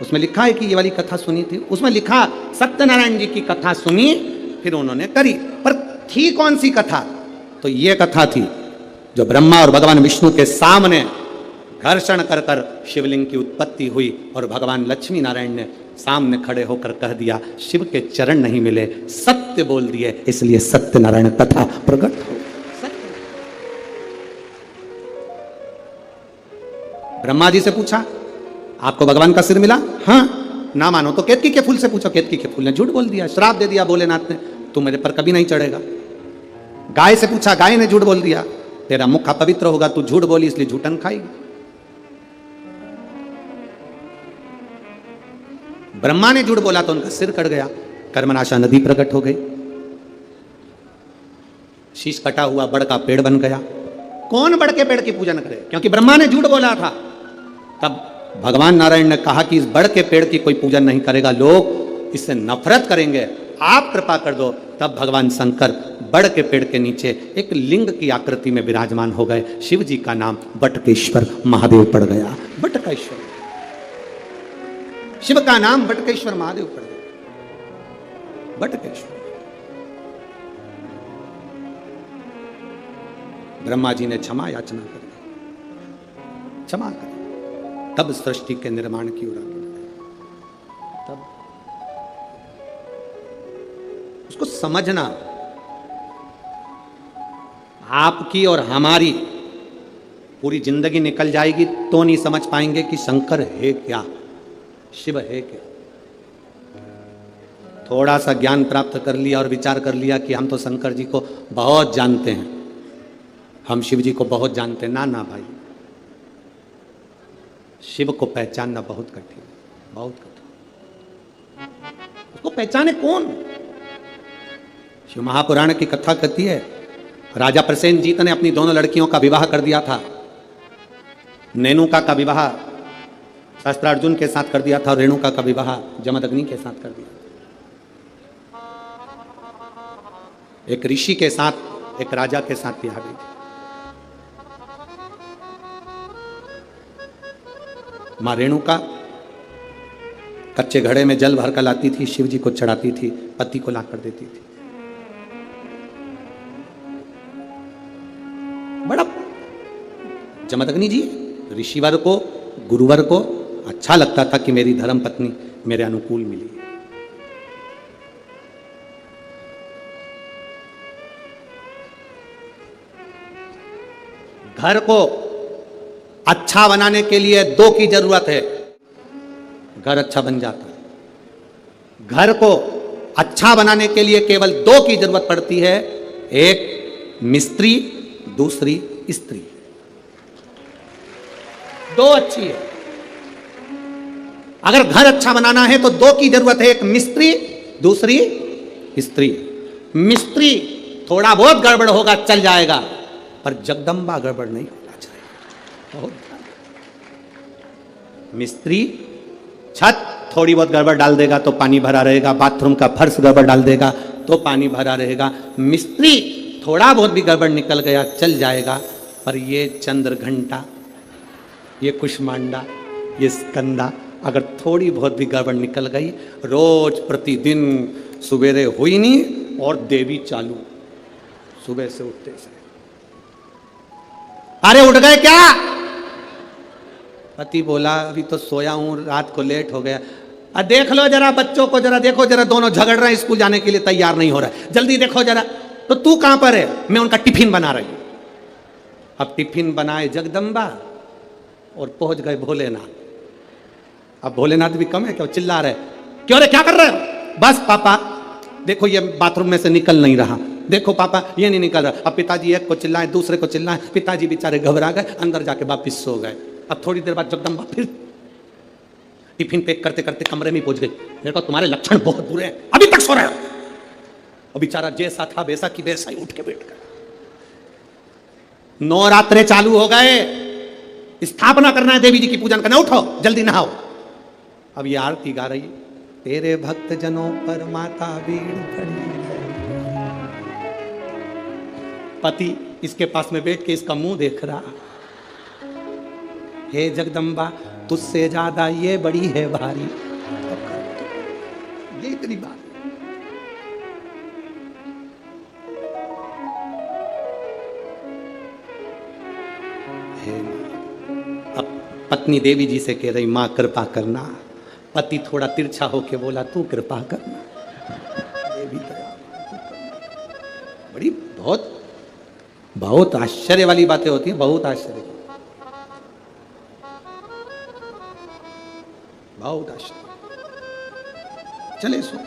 उसमें लिखा है कि ये वाली कथा सुनी थी, उसमें लिखा सत्यनारायण जी की कथा सुनी फिर उन्होंने करी, पर थी कौन सी कथा? तो ये कथा थी जो ब्रह्मा और भगवान विष्णु के सामने घर्षण कर कर शिवलिंग की उत्पत्ति हुई और भगवान लक्ष्मी नारायण ने सामने खड़े होकर कह दिया शिव के चरण नहीं मिले, सत्य बोल दिए, इसलिए सत्यनारायण कथा प्रकट हो। ब्रह्मा जी से पूछा आपको भगवान का सिर मिला? हाँ। ना मानो तो केतकी के फूल से पूछो। केतकी के फूल ने झूठ बोल दिया, श्राप दे दिया भोलेनाथ ने, तू मेरे पर कभी नहीं चढ़ेगा। गाय से पूछा, गाय ने झूठ बोल दिया, तेरा मुख अपवित्र होगा, तू झूठ बोली इसलिए झूठन खाएगी। ब्रह्मा ने झूठ बोला तो उनका सिर कट गया, कर्मनाशा नदी प्रकट हो गई, शीश कटा हुआ बड़ का पेड़ बन गया। कौन बड़ के पेड़ की पूजन करे? क्योंकि ब्रह्मा ने झूठ बोला था। तब भगवान नारायण ने कहा कि इस बड़ के पेड़ की कोई पूजन नहीं करेगा, लोग इससे नफरत करेंगे, आप कृपा कर दो। तब भगवान शंकर बड़ के पेड़ के नीचे एक लिंग की आकृति में विराजमान हो गए। शिव जी का नाम बटकेश्वर महादेव पड़ गया। बटकेश्वर, शिव का नाम बटकेश्वर महादेव पड़ गया। बटकेश्वर। ब्रह्मा जी ने क्षमा याचना कर दी, क्षमा कर, तब सृष्टि के निर्माण की ओर आगे। तब समझना, आपकी और हमारी पूरी जिंदगी निकल जाएगी तो नहीं समझ पाएंगे कि शंकर है क्या, शिव है क्या। थोड़ा सा ज्ञान प्राप्त कर लिया और विचार कर लिया कि हम तो शंकर जी को बहुत जानते हैं, हम शिव जी को बहुत जानते हैं, ना ना भाई, शिव को पहचानना बहुत कठिन, बहुत कठिन। उसको पहचाने कौन? शिव महापुराण की कथा कहती है, राजा प्रसेनजीत ने अपनी दोनों लड़कियों का विवाह कर दिया था। नेनुका का विवाह शास्त्रार्जुन के साथ कर दिया था और रेणुका का विवाह जमदग्नि के साथ कर दिया। एक ऋषि के साथ एक राजा के साथ ब्याह हुई। मां रेणुका कच्चे घड़े में जल भर कर लाती थी, शिव जी को चढ़ाती थी, पति को लाकर देती थी। बड़ा जमदग्नि जी ऋषिवर को, गुरुवर को अच्छा लगता था कि मेरी धर्म पत्नी मेरे अनुकूल मिली। घर को अच्छा बनाने के लिए दो की जरूरत है, घर अच्छा बन जाता है। घर को अच्छा बनाने के लिए केवल दो की जरूरत पड़ती है, एक मिस्त्री, दूसरी स्त्री। दो अच्छी है। अगर घर अच्छा बनाना है तो दो की जरूरत है, एक मिस्त्री, दूसरी स्त्री। मिस्त्री थोड़ा बहुत गड़बड़ होगा चल जाएगा, पर जगदम्बा गड़बड़ नहीं होना चाहिए। बहुत मिस्त्री छत थोड़ी बहुत गड़बड़ डाल देगा तो पानी भरा रहेगा, बाथरूम का फर्श गड़बड़ डाल देगा तो पानी भरा रहेगा। मिस्त्री थोड़ा बहुत भी गड़बड़ निकल गया चल जाएगा, पर ये चंद्र घंटा, ये कुष्मांडा, ये स्कंदा अगर थोड़ी बहुत भी गड़बड़ निकल गई, रोज प्रतिदिन सुबेरे हुई नहीं और देवी चालू सुबह से उठते से, अरे उठ गए क्या? पति बोला अभी तो सोया हूं, रात को लेट हो गया। देख लो जरा बच्चों को, जरा देखो, जरा दोनों झगड़ रहे हैं, स्कूल जाने के लिए तैयार नहीं हो रहा है, जल्दी देखो जरा। तो तू कहां पर है? मैं उनका टिफिन बना रही हूं। अब टिफिन बनाए जगदम्बा और पहुंच गए भोलेनाथ। अब भोलेनाथ भी कम है क्या, चिल्ला रहे, क्यों रे क्या कर रहे हो? बस पापा देखो ये बाथरूम में से निकल नहीं रहा, देखो पापा ये नहीं निकल रहा। अब पिताजी एक को चिल्लाए, दूसरे को चिल्लाए, पिताजी बेचारे घबरा गए, अंदर जाके वापिस सो गए। अब थोड़ी देर बाद जगदम्बा फिर टिफिन पैक करते करते कमरे में पहुंच गई। देखो तुम्हारे लक्षण बहुत बुरे हैं, अभी तक सो रहे हो। और बेचारा जैसा था वैसा की वैसा ही उठ के बैठ गया। नवरात्रे चालू हो गए, स्थापना करना है, देवी जी की पूजन करना, उठो जल्दी नहाओ। अब ये आरती गा रही, तेरे भक्त जनों पर माता भीड़ खड़ी। पति इसके पास में बैठ के इसका मुंह देख रहा, हे जगदम्बा तुझसे ज्यादा ये बड़ी है भारी। ये इतनी बात है। अब पत्नी देवी जी से कह रही मां कृपा करना। पति थोड़ा तिरछा होके बोला तू कृपा करना। देवी बड़ी बहुत बहुत आश्चर्य वाली बातें होती हैं, बहुत आश्चर्य, बहुत आश्चर्य। चले सो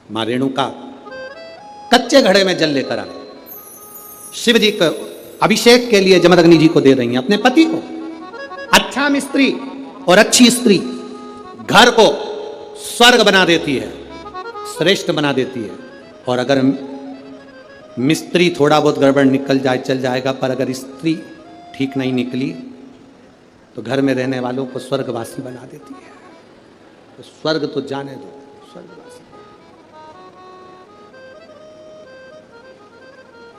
मां रेणुका कच्चे घड़े में जल लेकर आए, शिव जी को अभिषेक के लिए जमदग्नि जी को दे रही हैं, अपने पति को। अच्छा मिस्त्री और अच्छी स्त्री घर को स्वर्ग बना देती है, श्रेष्ठ बना देती है। और अगर मिस्त्री थोड़ा बहुत गड़बड़ निकल जाए चल जाएगा, पर अगर स्त्री ठीक नहीं निकली तो घर में रहने वालों को स्वर्गवासी बना देती है। तो स्वर्ग तो जाने दो, स्वर्गवासी।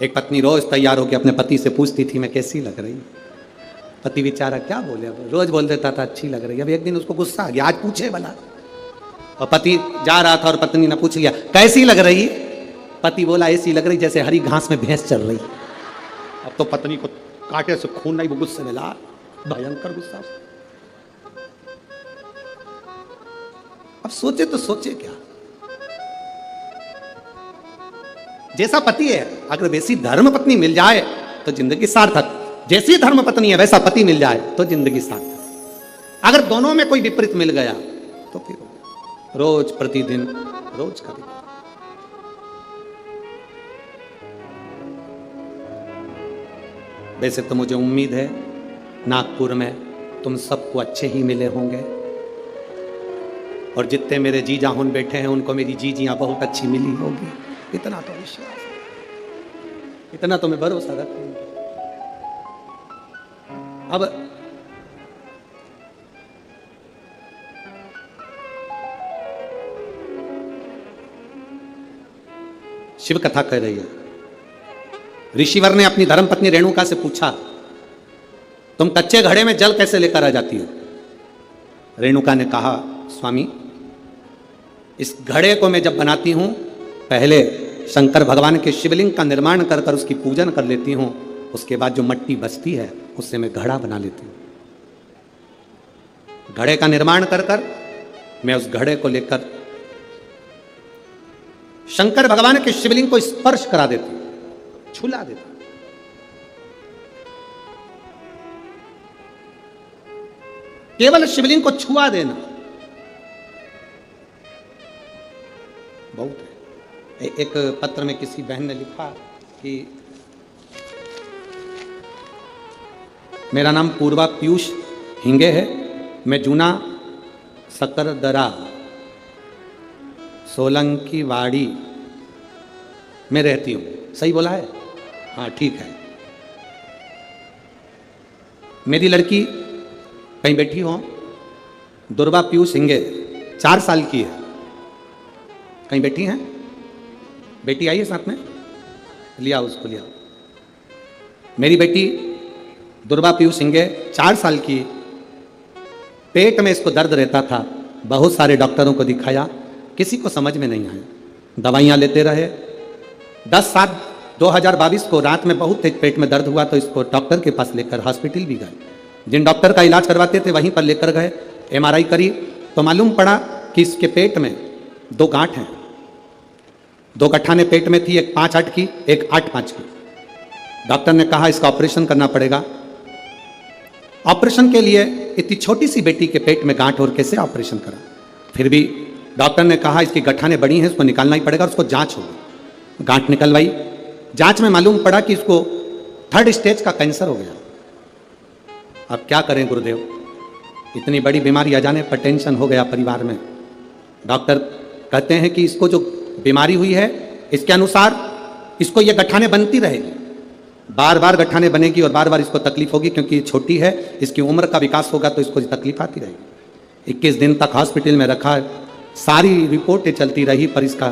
एक पत्नी रोज तैयार होकर अपने पति से पूछती थी मैं कैसी लग रही। पति बेचारा क्या बोले, अब रोज बोल देता था अच्छी लग रही। अब एक दिन उसको गुस्सा आ गया, आज पूछे भला। और पति जा रहा था और पत्नी ने पूछ लिया कैसी लग रही। पति बोला ऐसी लग रही जैसे हरी घास में भैंस चल रही। अब तो पत्नी को कांटे से खून नहीं, वो गुस्से में ला, भयंकर गुस्सा। अब सोचे तो सोचे क्या, जैसा पति है अगर वैसी धर्म पत्नी मिल जाए तो जिंदगी सार्थक, जैसी धर्म पत्नी है वैसा पति मिल जाए तो जिंदगी सार्थक। अगर दोनों में कोई विपरीत मिल गया तो फिर रोज प्रतिदिन रोज का दिन। वैसे तो मुझे उम्मीद है नागपुर में तुम सबको अच्छे ही मिले होंगे, और जितने मेरे जीजा हुन बैठे हैं उनको मेरी जीजियां बहुत अच्छी मिली होगी, इतना तो विश्वास है, इतना तो मैं भरोसा रखता हूं। अब शिव कथा कह रही है, ऋषिवर ने अपनी धर्मपत्नी रेणुका से पूछा तुम कच्चे घड़े में जल कैसे लेकर आ जाती हो? रेणुका ने कहा स्वामी इस घड़े को मैं जब बनाती हूं पहले शंकर भगवान के शिवलिंग का निर्माण कर कर उसकी पूजन कर लेती हूं, उसके बाद जो मिट्टी बचती है उससे मैं घड़ा बना लेती हूं। घड़े का निर्माण कर कर मैं उस घड़े को लेकर शंकर भगवान के शिवलिंग को स्पर्श करा देती हूं, छुला देती हूं। केवल शिवलिंग को छुआ देना बहुत है। एक पत्र में किसी बहन ने लिखा कि मेरा नाम पूर्वा पीयूष हिंगे है, मैं जूना सकरदरा सोलंकी वाड़ी में रहती हूं। सही बोला है? हाँ ठीक है। मेरी लड़की कहीं बैठी हो, दुर्वा पीयूष हिंगे 4 साल की है, कहीं बैठी हैं? बेटी आई है साथ में, लिया उसको लिया। मेरी बेटी दुर्वा पीयूष हिंगे 4 साल की, पेट में इसको दर्द रहता था, बहुत सारे डॉक्टरों को दिखाया, किसी को समझ में नहीं आया, दवाइयां लेते रहे। 10/7/2022 को रात में बहुत तेज पेट में दर्द हुआ तो इसको डॉक्टर के पास लेकर हॉस्पिटल भी गए। जिन डॉक्टर का इलाज करवाते थे वहीं पर लेकर गए, MRI करी तो मालूम पड़ा कि इसके पेट में 2 गांठ हैं, 2 गठाने पेट में थी, एक 5/8 की, एक 8/5 की। डॉक्टर ने कहा इसका ऑपरेशन करना पड़ेगा। ऑपरेशन के लिए इतनी छोटी सी बेटी के पेट में गांठ और कैसे ऑपरेशन करा? फिर भी डॉक्टर ने कहा इसकी गठाने बड़ी हैं, इसको निकालना ही पड़ेगा। उसको जांच होगी, गांठ निकलवाई, जांच में मालूम पड़ा कि इसको 3rd स्टेज का कैंसर हो गया। अब क्या करें गुरुदेव, इतनी बड़ी बीमारी आ जाने पर टेंशन हो गया परिवार में। डॉक्टर कहते हैं कि इसको जो बीमारी हुई है इसके अनुसार इसको ये गठाने बनती रहेगी, बार बार गठाने बनेगी और बार बार इसको तकलीफ होगी, क्योंकि ये छोटी है, इसकी उम्र का विकास होगा तो इसको तकलीफ आती रहेगी। 21 दिन तक हॉस्पिटल में रखा, सारी रिपोर्टें चलती रही, पर इसका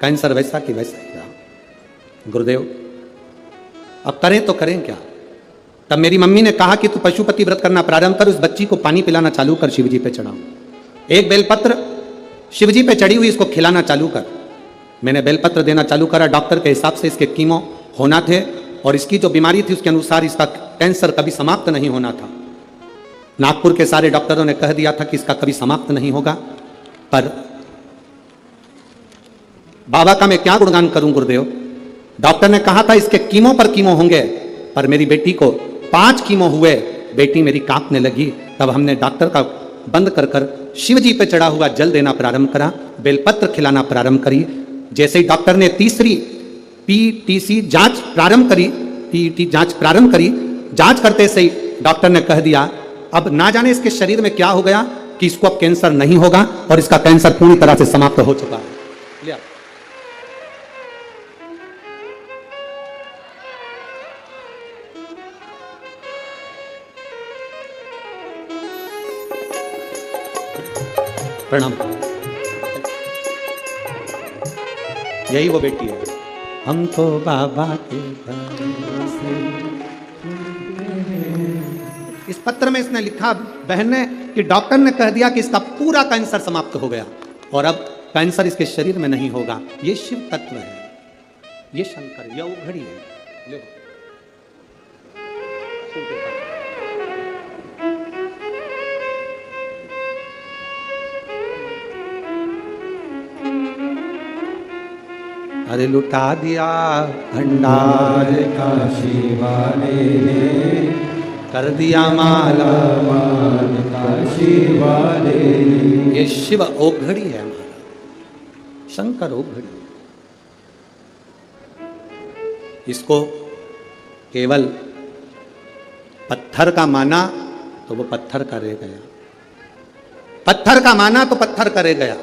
कैंसर वैसा कि वैसा ही रहा। गुरुदेव अब करें तो करें क्या? तब मेरी मम्मी ने कहा कि तू पशुपति व्रत करना प्रारंभ कर, उस बच्ची को पानी पिलाना चालू कर, शिवजी पे चढ़ाओ। एक बेलपत्र शिवजी पे चढ़ी हुई इसको खिलाना चालू कर। मैंने बेलपत्र देना चालू करा, डॉक्टर के हिसाब से इसके कीमो होना थे और इसकी जो बीमारी थी उसके अनुसार इसका कैंसर कभी समाप्त नहीं होना था। नागपुर के सारे डॉक्टरों ने कह दिया था कि इसका कभी समाप्त नहीं होगा, पर बाबा का मैं क्या गुणगान करूं गुरुदेव। डॉक्टर ने कहा था इसके कीमो पर कीमो होंगे, पर मेरी बेटी को 5 कीमो हुए, बेटी मेरी कांपने लगी। तब हमने डॉक्टर का बंद कर कर शिवजी पे चढ़ा हुआ जल देना प्रारंभ करा, बेलपत्र खिलाना प्रारंभ करी। जैसे ही डॉक्टर ने तीसरी PTC जांच प्रारंभ करी, PET जांच प्रारंभ करी, जांच करते से ही डॉक्टर ने कह दिया अब ना जाने इसके शरीर में क्या हो गया कि इसको अब कैंसर नहीं होगा और इसका कैंसर पूरी तरह से समाप्त हो चुका है। लिया। प्रणाम। यही वो बेटी है। हम तो बाबा के भरोसे। इस पत्र में इसने लिखा बहन ने कि डॉक्टर ने कह दिया कि इसका पूरा कैंसर समाप्त हो गया और अब कैंसर इसके शरीर में नहीं होगा। ये शिव तत्व है, ये शंकर, ये वो घड़ी है। अरे लुटा दिया भंडार काशी वाले ने, कर दिया माला माल काशी वाले ने। ये शिव ओघड़ी है हमारा, शंकर ओघड़ी। इसको केवल पत्थर का माना तो वो पत्थर का रह गया, पत्थर का माना तो पत्थर का रह गया।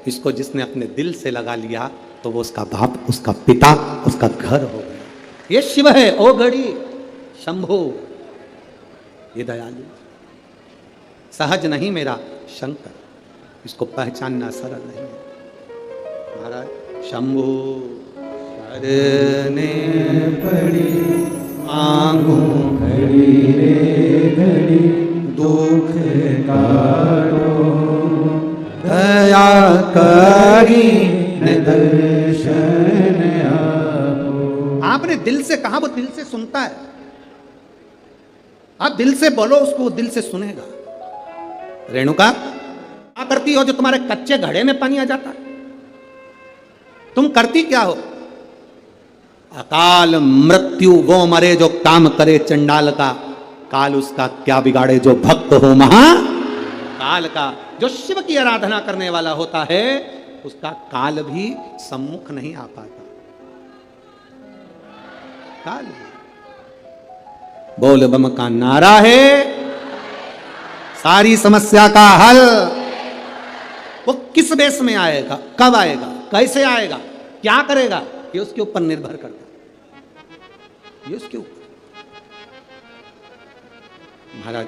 इसको जिसने अपने दिल से लगा लिया तो वो उसका बाप, उसका पिता, उसका घर हो गया। ये शिव है ओघड़ी शंभु, ये दयालु सहज नहीं मेरा शंकर, इसको पहचानना सरल नहीं है। महाराज शंभु शरणे पड़ी मांगू घड़ी रे घड़ी दुख काटो, दया करी दर्शन आपो। आपने दिल से कहा, वो दिल से सुनता है। आप दिल से बोलो उसको, वो दिल से सुनेगा। रेणुका क्या करती हो जो तुम्हारे कच्चे घड़े में पानी आ जाता है? तुम करती क्या हो? अकाल मृत्यु वो मरे जो काम करे चंडाल का, काल उसका क्या बिगाड़े जो भक्त हो महा काल का। जो शिव की आराधना करने वाला होता है उसका काल भी सम्मुख नहीं आ पाता। काल बोल बम का नारा है, सारी समस्या का हल। वो किस बेस में आएगा, कब आएगा, कैसे आएगा, क्या करेगा, ये उसके ऊपर निर्भर करता है। ये उसके ऊपर। महाराज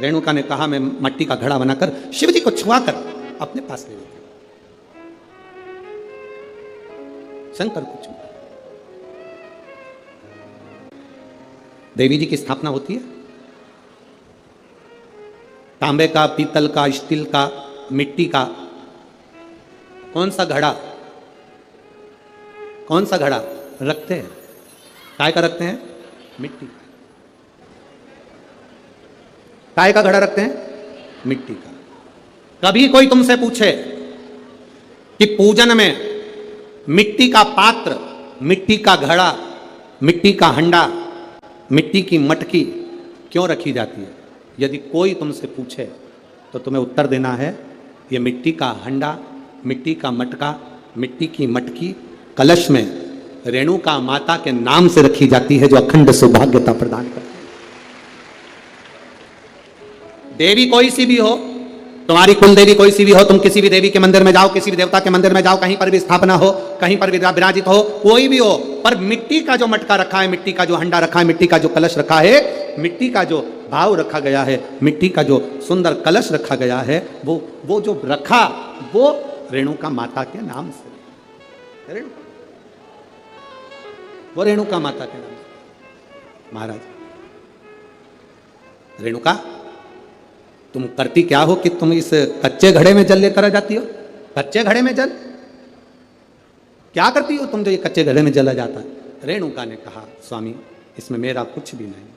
रेणुका ने कहा मैं मट्टी का घड़ा बनाकर शिव जी को छुआकर अपने पास ले लेता। शंकर को छुआ। देवी जी की स्थापना होती है। तांबे का, पीतल का, स्टील का, मिट्टी का, कौन सा घड़ा, कौन सा घड़ा रखते हैं? काय का रखते हैं? मिट्टी का। काय का घड़ा रखते हैं? मिट्टी का। कभी कोई तुमसे पूछे कि पूजन में मिट्टी का पात्र, मिट्टी का घड़ा, मिट्टी का हंडा, मिट्टी की मटकी क्यों रखी जाती है? यदि कोई तुमसे पूछे तो तुम्हें उत्तर देना है ये मिट्टी का हंडा, मिट्टी का मटका, मिट्टी की मटकी कलश में रेणुका माता के नाम से रखी जाती है, जो अखंड सौभाग्यता प्रदान करती है। देवी कोई सी भी हो, तुम्हारी कुल देवी कोई सी भी हो, तुम किसी भी देवी के मंदिर में जाओ, किसी भी देवता के मंदिर में जाओ, कहीं पर भी स्थापना हो, कहीं पर भी विराजित हो, कोई भी हो, पर मिट्टी का जो मटका रखा है, मिट्टी का जो हंडा रखा है, मिट्टी का जो कलश रखा है, मिट्टी का जो भाव रखा गया है, मिट्टी का जो सुंदर कलश रखा गया है, वो जो रखा वो रेणुका माता के नाम से। वो रेणुका माता के नाम से। महाराज रेणुका तुम करती क्या हो कि तुम इस कच्चे घड़े में जल लेकर आ जाती हो? कच्चे घड़े में जल क्या करती हो तुम जो ये कच्चे घड़े में जला जाता है? रेणुका ने कहा स्वामी इसमें मेरा कुछ भी नहीं,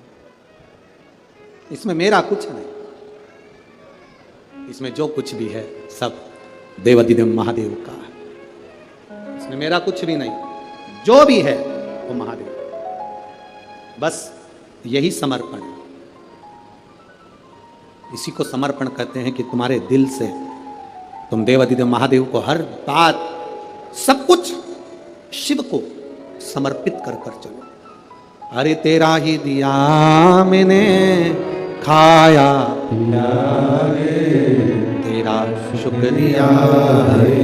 इसमें मेरा कुछ नहीं, इसमें जो कुछ भी है सब देवाधिदेव महादेव का है। इसमें मेरा कुछ भी नहीं, जो भी है वो महादेव। बस यही समर्पण है। इसी को समर्पण कहते हैं कि तुम्हारे दिल से तुम देवाधिदेव महादेव को हर बात, सब कुछ शिव को समर्पित कर कर चलो। अरे तेरा ही दिया मैंने खाया पिया रे, तेरा शुक्रिया है,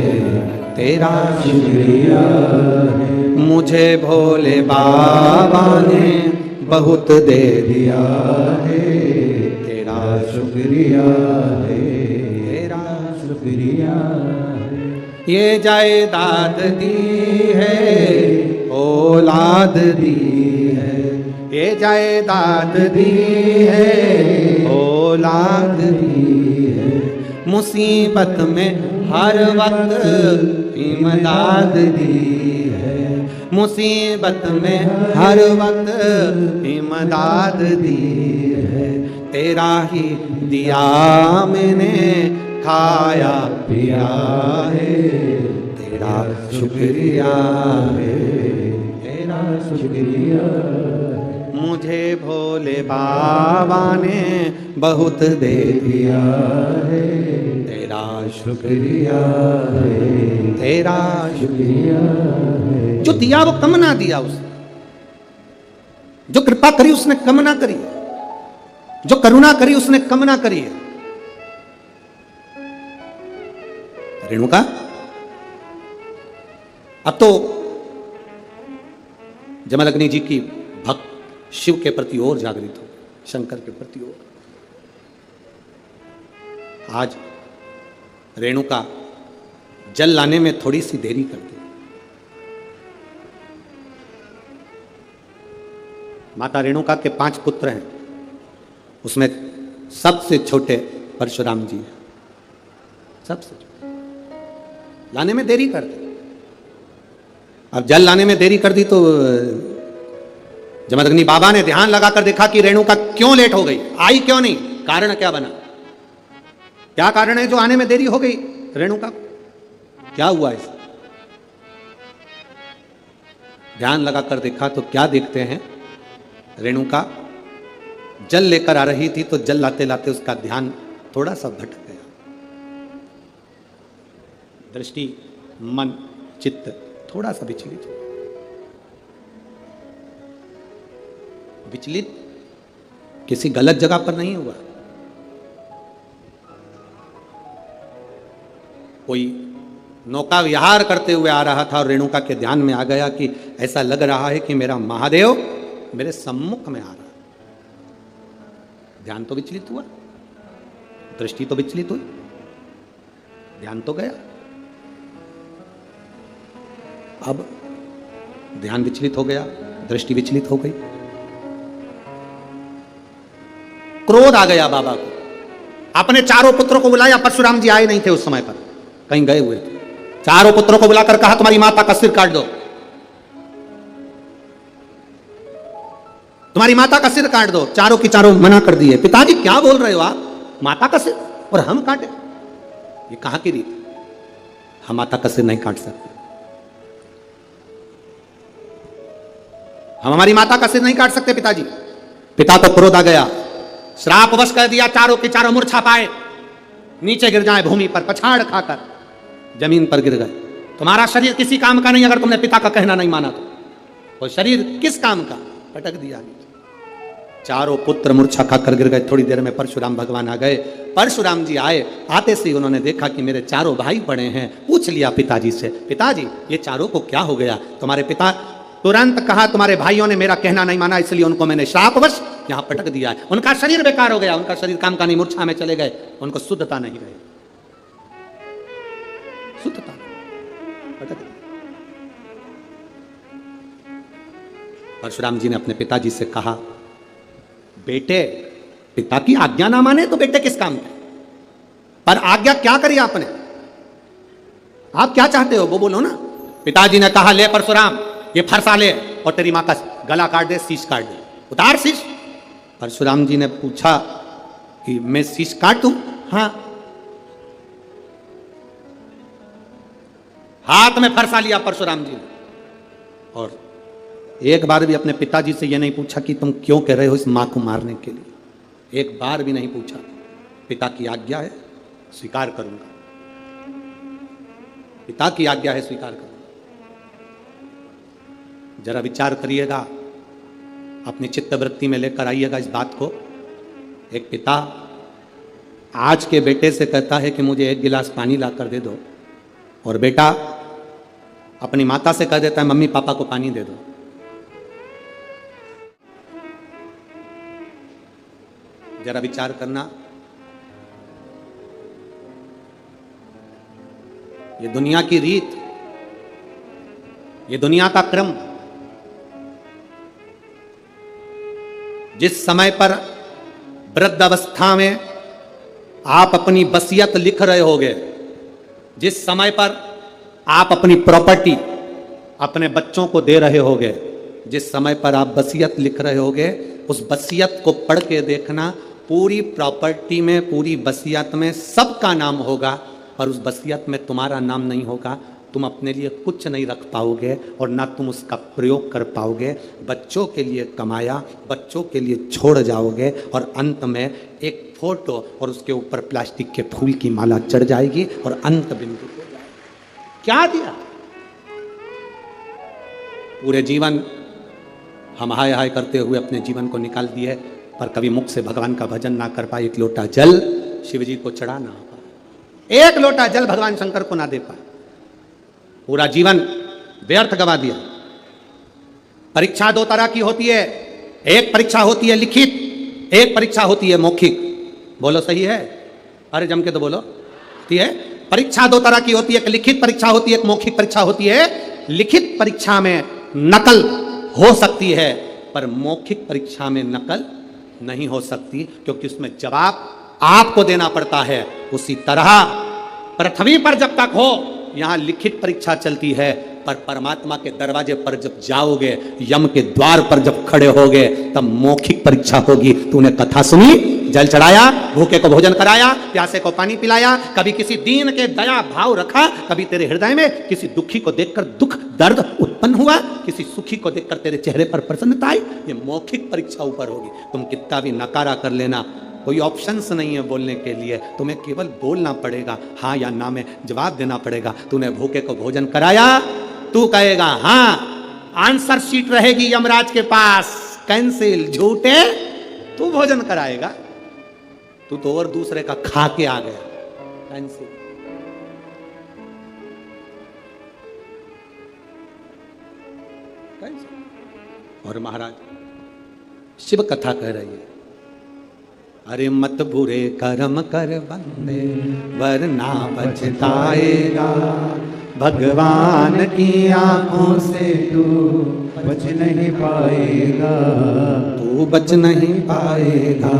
तेरा शुक्रिया है, मुझे भोले बाबा ने बहुत दे दिया है, तेरा शुक्रिया है, तेरा शुक्रिया है। ये जायदाद दी है, औलाद दी है, ये जायदाद दी है, औलाद दी है, मुसीबत में हर वक्त इमदाद दी है, मुसीबत में हर वक्त इमदाद दी है, तेरा ही दिया मैंने खाया पिया है, तेरा शुक्रिया है, तेरा शुक्रिया मुझे भोले बाबा ने बहुत दे दिया है, तेरा शुक्रिया है, तेरा शुक्रिया है। जो दिया वो कम ना दिया उसने, जो कृपा करी उसने कम ना करी, जो करुणा करी उसने कम ना करी है। रेणुका अब तो जमदग्नि जी की भक्त शिव के प्रति और जागृत हो, शंकर के प्रति और। आज रेणुका जल लाने में थोड़ी सी देरी करती। माता रेणुका के 5 पुत्र हैं, उसमें सबसे छोटे परशुराम जी हैं, सबसे छोटे। लाने में देरी कर दी। अब जल लाने में देरी कर दी तो जमदग्नि बाबा ने ध्यान लगाकर देखा कि रेणुका क्यों लेट हो गई, आई क्यों नहीं, कारण क्या बना, क्या कारण है जो आने में देरी हो गई रेणुका, क्या हुआ इस। ध्यान लगाकर देखा तो क्या देखते हैं, रेणुका जल लेकर आ रही थी तो जल लाते लाते उसका ध्यान थोड़ा सा भटक गया। दृष्टि, मन, चित्त थोड़ा सा विचलित हुआ। विचलित किसी गलत जगह पर नहीं हुआ। कोई नौका विहार करते हुए आ रहा था और रेणुका के ध्यान में आ गया कि ऐसा लग रहा है कि मेरा महादेव मेरे सम्मुख में आ रहा है। ध्यान तो विचलित हुआ, दृष्टि तो विचलित हुई, ध्यान तो गया। अब ध्यान विचलित हो गया, दृष्टि विचलित हो गई, क्रोध आ गया बाबा को। अपने चारों पुत्रों को बुलाया, परशुराम जी आए नहीं थे उस समय पर, कहीं गए हुए थे। चारों पुत्रों को बुलाकर कहा तुम्हारी माता का सिर काट दो, तुम्हारी माता का सिर काट दो। चारों की चारों मना कर दिए। पिताजी क्या बोल रहे हो आप, माता का सिर और हम काटे, ये कहां की रीत, हम माता का सिर नहीं काट सकते, हम हमारी माता का सिर नहीं काट सकते पिताजी। पिता को क्रोध आ गया, श्रापवश कर दिया, चारों के चारों मूर्छा पाए, नीचे गिर जाए भूमि पर, पछाड़ खाकर जमीन पर गिर गए। तुम्हारा शरीर किसी काम का नहीं, अगर तुमने पिता का कहना नहीं माना तो। वो शरीर किस काम का, पटक दिया नीचे। चारों पुत्र मूर्छा खाकर गिर गए। थोड़ी देर में परशुराम भगवान आ गए। परशुराम जी आए, आते से उन्होंने देखा कि मेरे चारों भाई पड़े हैं। पूछ लिया पिताजी से, पिताजी ये चारों को क्या हो गया। तुम्हारे पिता तुरंत कहा तुम्हारे भाइयों ने मेरा कहना नहीं माना, इसलिए उनको मैंने श्रापवश यहां पटक दिया है। उनका शरीर बेकार हो गया, उनका शरीर काम का नहीं, मूर्छा में चले गए, उनको शुद्धता नहीं रही, शुद्धता पटक दिया। परशुराम जी ने अपने पिताजी से कहा, बेटे पिता की आज्ञा ना माने तो बेटे किस काम के, पर आज्ञा क्या करी आपने, आप क्या चाहते हो वो बोलो ना। पिताजी ने कहा, ले परशुराम ये फरसा ले और तेरी मां का गला काट दे, शीश काट दे, उतार शीश। परशुराम जी ने पूछा कि मैं शीश काट दूं, हाँ। हाथ में फरसा लिया परशुराम जी ने, और एक बार भी अपने पिताजी से यह नहीं पूछा कि तुम क्यों कह रहे हो इस मां को मारने के लिए, एक बार भी नहीं पूछा। पिता की आज्ञा है, स्वीकार करूंगा, पिता की आज्ञा है, स्वीकार करूंगा। जरा विचार करिएगा, अपनी चित्तवृत्ति में लेकर आइएगा इस बात को। एक पिता आज के बेटे से कहता है कि मुझे 1 गिलास पानी ला कर दे दो, और बेटा अपनी माता से कह देता है मम्मी पापा को पानी दे दो। जरा विचार करना, ये दुनिया की रीत, ये दुनिया का क्रम। जिस समय पर वृद्ध अवस्था में आप अपनी वसीयत लिख रहे होगे, जिस समय पर आप अपनी प्रॉपर्टी अपने बच्चों को दे रहे होगे, जिस समय पर आप वसीयत लिख रहे होगे, उस वसीयत को पढ़ के देखना, पूरी प्रॉपर्टी में, पूरी वसीयत में सबका नाम होगा, पर उस वसीयत में तुम्हारा नाम नहीं होगा। तुम अपने लिए कुछ नहीं रख पाओगे और ना तुम उसका प्रयोग कर पाओगे। बच्चों के लिए कमाया, बच्चों के लिए छोड़ जाओगे और अंत में एक फोटो और उसके ऊपर प्लास्टिक के फूल की माला चढ़ जाएगी और अंत बिंदु हो जाएगा। क्या दिया? पूरे जीवन हम हाय हाय करते हुए अपने जीवन को निकाल दिए, पर कभी मुख से भगवान का भजन ना कर पाए, एक लोटा जल शिव जी को चढ़ा ना पाए, एक लोटा जल भगवान शंकर को ना दे पाए, पूरा जीवन व्यर्थ गवा दिया। परीक्षा दो तरह की होती है, एक परीक्षा होती है लिखित, एक परीक्षा होती है मौखिक। बोलो सही है? अरे जम के तो बोलो। ठीक है, परीक्षा दो तरह की होती है, एक लिखित परीक्षा होती है, एक मौखिक परीक्षा होती है। लिखित परीक्षा में नकल हो सकती है, पर मौखिक परीक्षा में नकल नहीं हो सकती, क्योंकि उसमें जवाब आपको देना पड़ता है। उसी तरह पृथ्वी पर जब तक हो यहां लिखित परीक्षा चलती है, पर परमात्मा के दरवाजे पर जब जाओगे, यम के द्वार पर जब खड़े होगे, तब मौखिक परीक्षा होगी। तूने कथा सुनी, जल चढ़ाया, भूखे को भोजन कराया, प्यासे को पानी पिलाया, कभी किसी दीन के दया भाव रखा, कभी तेरे हृदय में किसी दुखी को देखकर दुख दर्द उत्पन्न हुआ, किसी सुखी को देखकर तेरे चेहरे पर प्रसन्नता आई, ये मौखिक परीक्षा ऊपर होगी। तुम कितना भी नकारा कर लेना, कोई ऑप्शंस नहीं है बोलने के लिए, तुम्हें केवल बोलना पड़ेगा, हाँ या ना में जवाब देना पड़ेगा। तूने भूखे को भोजन कराया, तू कहेगा हाँ, आंसर शीट रहेगी यमराज के पास, कैंसिल, झूठे, तू भोजन कराएगा, तू तो और दूसरे का खा के आ गया, कैंसिल। और महाराज शिव कथा कह रही है, अरे मत बुरे कर्म कर बंदे वरना पछताएगा, भगवान की आंखों से तू बच नहीं पाएगा, तू बच नहीं पाएगा।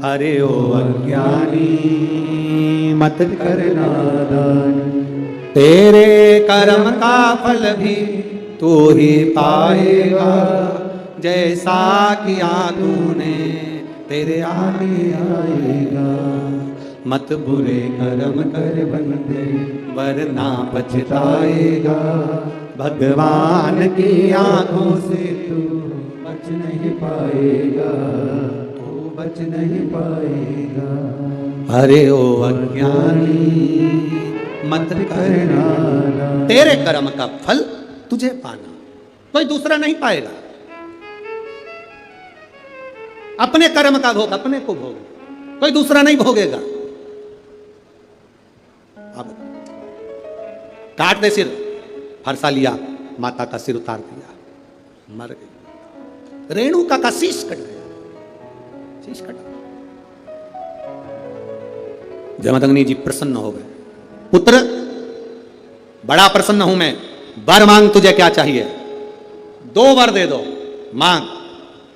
अरे ओ अज्ञानी मत करना दान, तेरे कर्म का फल भी तू ही पाएगा, जैसा किया तूने तेरे आगे आएगा। मत बुरे कर्म कर बंदे वरना पछताएगा, भगवान की आंखों से तू बच नहीं पाएगा, तू बच नहीं पाएगा। अरे ओ अज्ञानी मत करना, तेरे कर्म का फल तुझे पाना, कोई दूसरा नहीं पाएगा। अपने कर्म का भोग अपने को भोग, कोई दूसरा नहीं भोगेगा। अब काट दे सिर, फरसा लिया, माता का सिर उतार दिया, मर गई। रेणुका का शीश कट गया, शीश कट। जमदग्नि जी प्रसन्न हो गए, पुत्र बड़ा प्रसन्न हूं मैं, वर मांग, तुझे क्या चाहिए? 2 वर दे दो, मांग।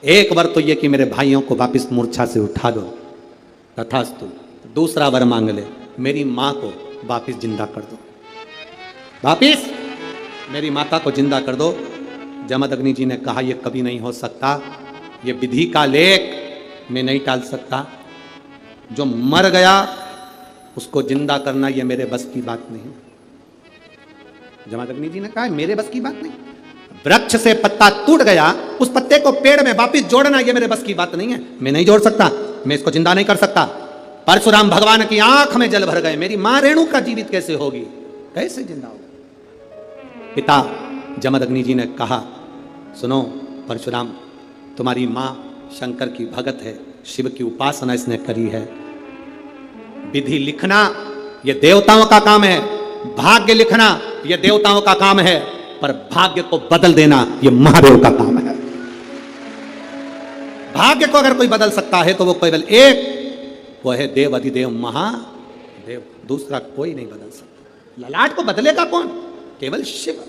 एक वर तो ये कि मेरे भाइयों को वापिस मूर्छा से उठा दो, तथास्तु। दूसरा वर मांग ले, मेरी मां को वापिस जिंदा कर दो, वापिस मेरी माता को जिंदा कर दो। जमदग्नि जी ने कहा यह कभी नहीं हो सकता, ये विधि का लेख मैं नहीं टाल सकता। जो मर गया उसको जिंदा करना ये मेरे बस की बात नहीं। जमदग्नि जी ने कहा मेरे बस की बात नहीं। वृक्ष से पत्ता टूट गया, उस पत्ते को पेड़ में वापिस जोड़ना ये मेरे बस की बात नहीं है, मैं नहीं जोड़ सकता, मैं इसको जिंदा नहीं कर सकता। परशुराम भगवान की आंख में जल भर गए, मेरी मां रेणुका जीवित कैसे होगी, कैसे जिंदा होगी? पिता जमदग्नि जी ने कहा सुनो परशुराम, तुम्हारी मां शंकर की भगत है, शिव की उपासना इसने करी है। विधि लिखना यह देवताओं का काम है, भाग्य लिखना यह देवताओं का काम है, पर भाग्य को बदल देना यह महादेव का काम है। भाग्य को अगर कोई बदल सकता है तो वो केवल एक, वो है देव अधिदेव महादेव, दूसरा कोई नहीं बदल सकता। ललाट को बदलेगा कौन? केवल शिव।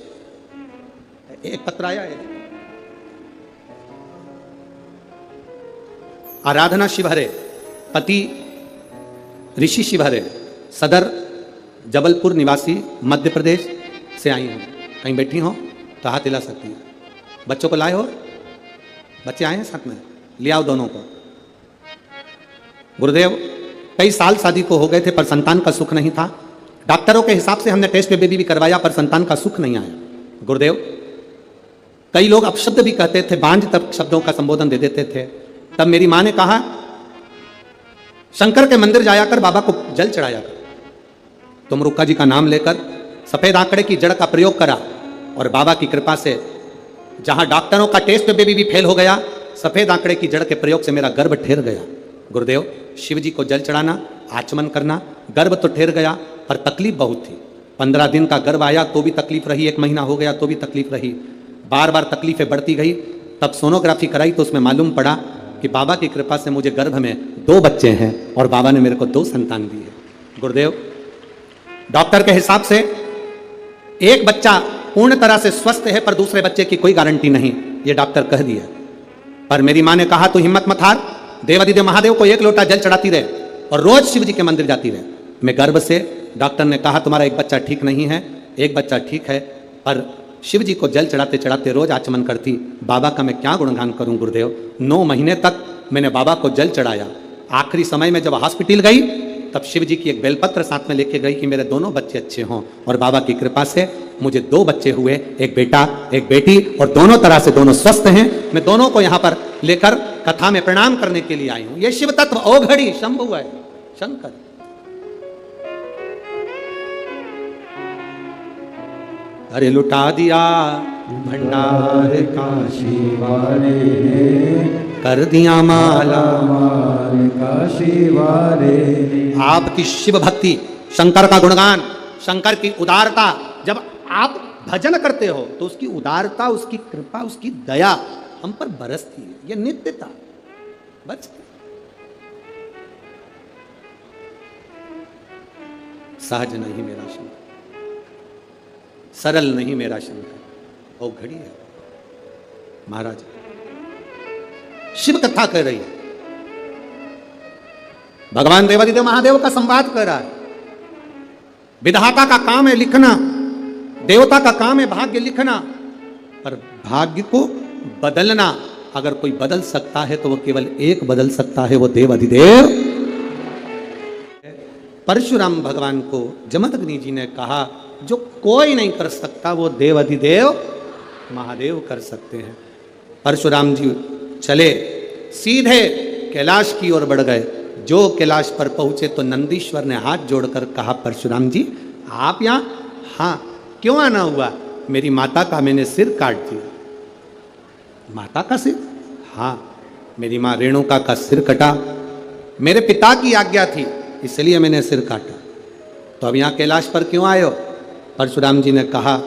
एक पत्र आया है, आराधना शिवहरे, पति ऋषि शिवहरे, सदर जबलपुर निवासी, मध्य प्रदेश से आई हूं। कहीं बैठी हो तो हाथ हिला सकती है। बच्चों को लाए हो? बच्चे आए हैं साथ में, ले आओ दोनों को। गुरुदेव कई साल शादी को हो गए थे पर संतान का सुख नहीं था, डॉक्टरों के हिसाब से हमने टेस्ट बेबी भी करवाया पर संतान का सुख नहीं आया। गुरुदेव, कई लोग अपशब्द भी कहते थे, बांझ तक शब्दों का संबोधन दे देते थे। तब मेरी मां ने कहा, शंकर के मंदिर जाया कर, बाबा को जल चढ़ाया कर। तुम रुक्का जी का नाम लेकर सफेद आंकड़े की जड़ का प्रयोग करा और बाबा की कृपा से जहां डॉक्टरों का टेस्ट बेबी भी फेल हो गया, सफेद आंकड़े की जड़ के प्रयोग से मेरा गर्भ ठहर गया। गुरुदेव, शिव जी को जल चढ़ाना, आचमन करना, गर्भ तो ठहर गया पर तकलीफ बहुत थी। 15 दिन का गर्भ आया तो भी तकलीफ रही, 1 महीना हो गया तो भी तकलीफ रही, बार बार तकलीफें बढ़ती गई। तब सोनोग्राफी कराई तो उसमें मालूम पड़ा कि बाबा की कृपा से मुझे गर्भ में 2 बच्चे हैं और बाबा ने मेरे को 2 संतान दी है। गुरुदेव, डॉक्टर के हिसाब से एक बच्चा पूर्ण तरह से स्वस्थ है पर दूसरे बच्चे की कोई गारंटी नहीं, ये डॉक्टर कह दिया। पर मेरी मां ने कहा, तू हिम्मत मत हार, देवादिदेव महादेव को 1 लोटा जल चढ़ाती रहे और रोज शिव जी के मंदिर जाती रहे। मैं गर्भ से, डॉक्टर ने कहा तुम्हारा एक बच्चा ठीक नहीं है, एक बच्चा ठीक है, पर शिव जी को जल चढ़ाते चढ़ाते रोज आचमन करती। बाबा का मैं क्या गुणगान करूं गुरुदेव। 9 महीने तक मैंने बाबा को जल चढ़ाया। आखिरी समय में जब हॉस्पिटल गई तब शिव जी की एक बेलपत्र साथ में लेके गई कि मेरे दोनों बच्चे अच्छे हों, और बाबा की कृपा से मुझे 2 बच्चे हुए, एक बेटा एक बेटी, और दोनों तरह से दोनों स्वस्थ हैं। मैं दोनों को यहाँ पर लेकर कथा में प्रणाम करने के लिए आई हूं। ये शिव तत्व ओघड़ी शंभु है, शंकर। अरे लुटा दिया भंडार काशी वाले ने, कर दिया माला माल काशी वाले ने। आपकी शिव भक्ति, शंकर का गुणगान, शंकर की उदारता, जब आप भजन करते हो तो उसकी उदारता, उसकी कृपा, उसकी दया हम पर बरसती है। यह नित्यता बस। सहज नहीं मेरा शंकर, सरल नहीं मेरा शंकर, वो घड़ी है। महाराज शिव कथा कर रही है, भगवान देवादिदेव महादेव का संवाद कर रहा है। विधाता का काम है लिखना, देवता का काम है भाग्य लिखना, पर भाग्य को बदलना अगर कोई बदल सकता है तो वो केवल एक बदल सकता है, वो देवादिदेव। परशुराम भगवान को जमदग्नि जी ने कहा, जो कोई नहीं कर सकता वो देवादिदेव महादेव कर सकते हैं। परशुराम जी चले, सीधे कैलाश की ओर बढ़ गए। जो कैलाश पर पहुंचे तो नंदीश्वर ने हाथ जोड़कर कहा, परशुराम जी आप यहां? हाँ, क्यों आना हुआ? मेरी माता का मैंने सिर काट दिया। माता का सिर? हाँ, मेरी माँ रेणुका का सिर कटा, मेरे पिता की आज्ञा थी इसलिए मैंने सिर काटा। तो अब यहाँ कैलाश पर क्यों आए हो? परशुराम जी ने कहा,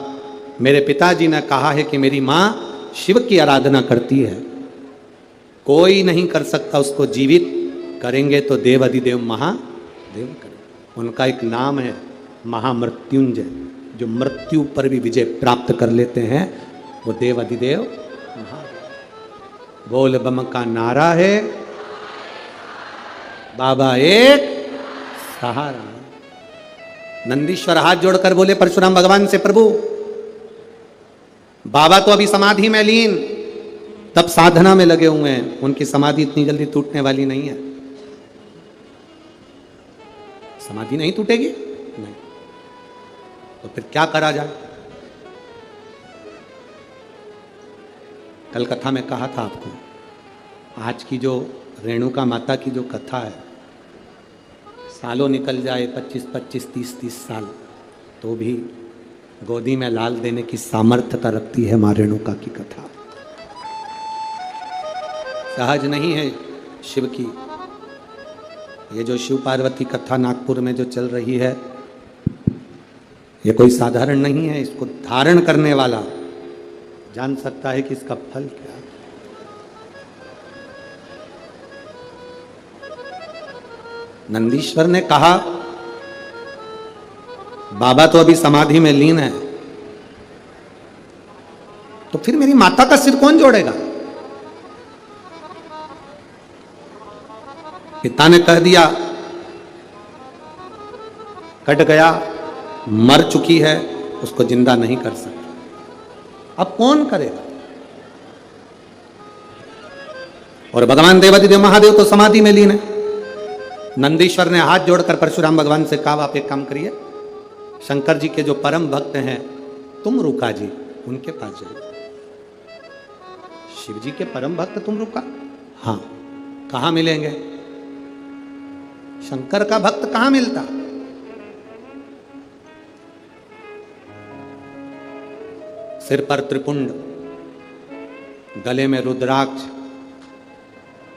मेरे पिताजी ने कहा है कि मेरी माँ शिव की आराधना करती है, कोई नहीं कर सकता उसको जीवित, करेंगे तो देवादिदेव महादेव करें। उनका एक नाम है महामृत्युंजय, जो मृत्यु पर भी विजय प्राप्त कर लेते हैं, वो देवादिदेव महादेव। बोल बम का नारा है, बाबा एक सहारा। नंदीश्वर हाथ जोड़कर बोले परशुराम भगवान से, प्रभु बाबा तो अभी समाधि में लीन, तब साधना में लगे हुए हैं, उनकी समाधि इतनी जल्दी टूटने वाली नहीं है। समाधि नहीं टूटेगी? नहीं। तो फिर क्या करा जाए? कल कथा में कहा था आपको, आज की जो रेणुका माता की जो कथा है, सालों निकल जाए 25-25, 30-30 साल, तो भी गोदी में लाल देने की सामर्थ्यता रखती है माँ रेणुका की कथा। सहज नहीं है शिव की। ये जो शिव पार्वती कथा नागपुर में जो चल रही है, ये कोई साधारण नहीं है। इसको धारण करने वाला जान सकता है कि इसका फल क्या है। नंदीश्वर ने कहा, बाबा तो अभी समाधि में लीन है, तो फिर मेरी माता का सिर कौन जोड़ेगा? पिता ने कह दिया, कट गया, मर चुकी है, उसको जिंदा नहीं कर सकते, अब कौन करेगा? और भगवान देवादिदेव महादेव तो समाधि में लीन है। नंदीश्वर ने हाथ जोड़कर परशुराम भगवान से कहा, आप एक काम करिए, शंकर जी के जो परम भक्त हैं तुम रुका जी, उनके पास जाओ। शिव जी के परम भक्त तुम रुका, हाँ, कहां मिलेंगे? शंकर का भक्त कहां मिलता? सिर पर त्रिपुंड, गले में रुद्राक्ष,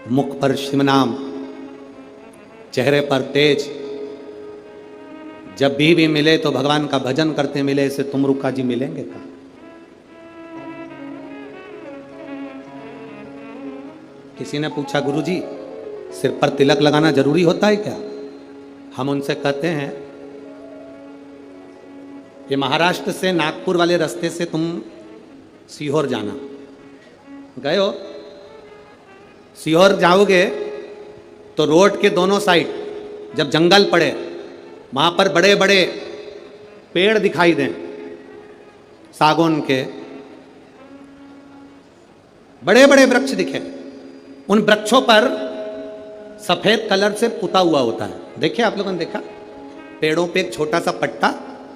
मुख पर शिव नाम, चेहरे पर तेज, जब भी मिले तो भगवान का भजन करते मिले, इसे तुम रुका जी मिलेंगे कहां? किसी ने पूछा गुरुजी सिर पर तिलक लगाना जरूरी होता है क्या? हम उनसे कहते हैं कि महाराष्ट्र से नागपुर वाले रास्ते से तुम सीहोर जाना, गए हो? सीहोर जाओगे तो रोड के दोनों साइड जब जंगल पड़े, वहां पर बड़े बड़े पेड़ दिखाई दें, सागौन के बड़े बड़े वृक्ष दिखे, उन वृक्षों पर सफेद कलर से पुता हुआ होता है। देखिए आप लोगों ने देखा, पेड़ों पे एक छोटा सा पट्टा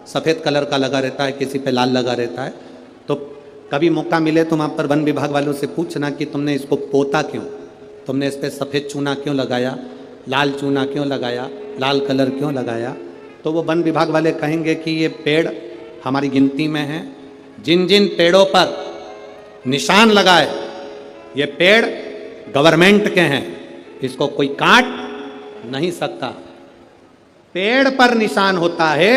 सफेद कलर का लगा रहता है, किसी पे लाल लगा रहता है। तो कभी मौका मिले तो वहां पर वन विभाग वालों से पूछना कि तुमने इसको पोता क्यों, तुमने इस पे सफेद चूना क्यों लगाया, लाल चूना क्यों लगाया, लाल कलर क्यों लगाया? तो वो वन विभाग वाले कहेंगे कि ये पेड़ हमारी गिनती में हैं, जिन जिन पेड़ों पर निशान लगाए ये पेड़ गवर्नमेंट के हैं, इसको कोई काट नहीं सकता। पेड़ पर निशान होता है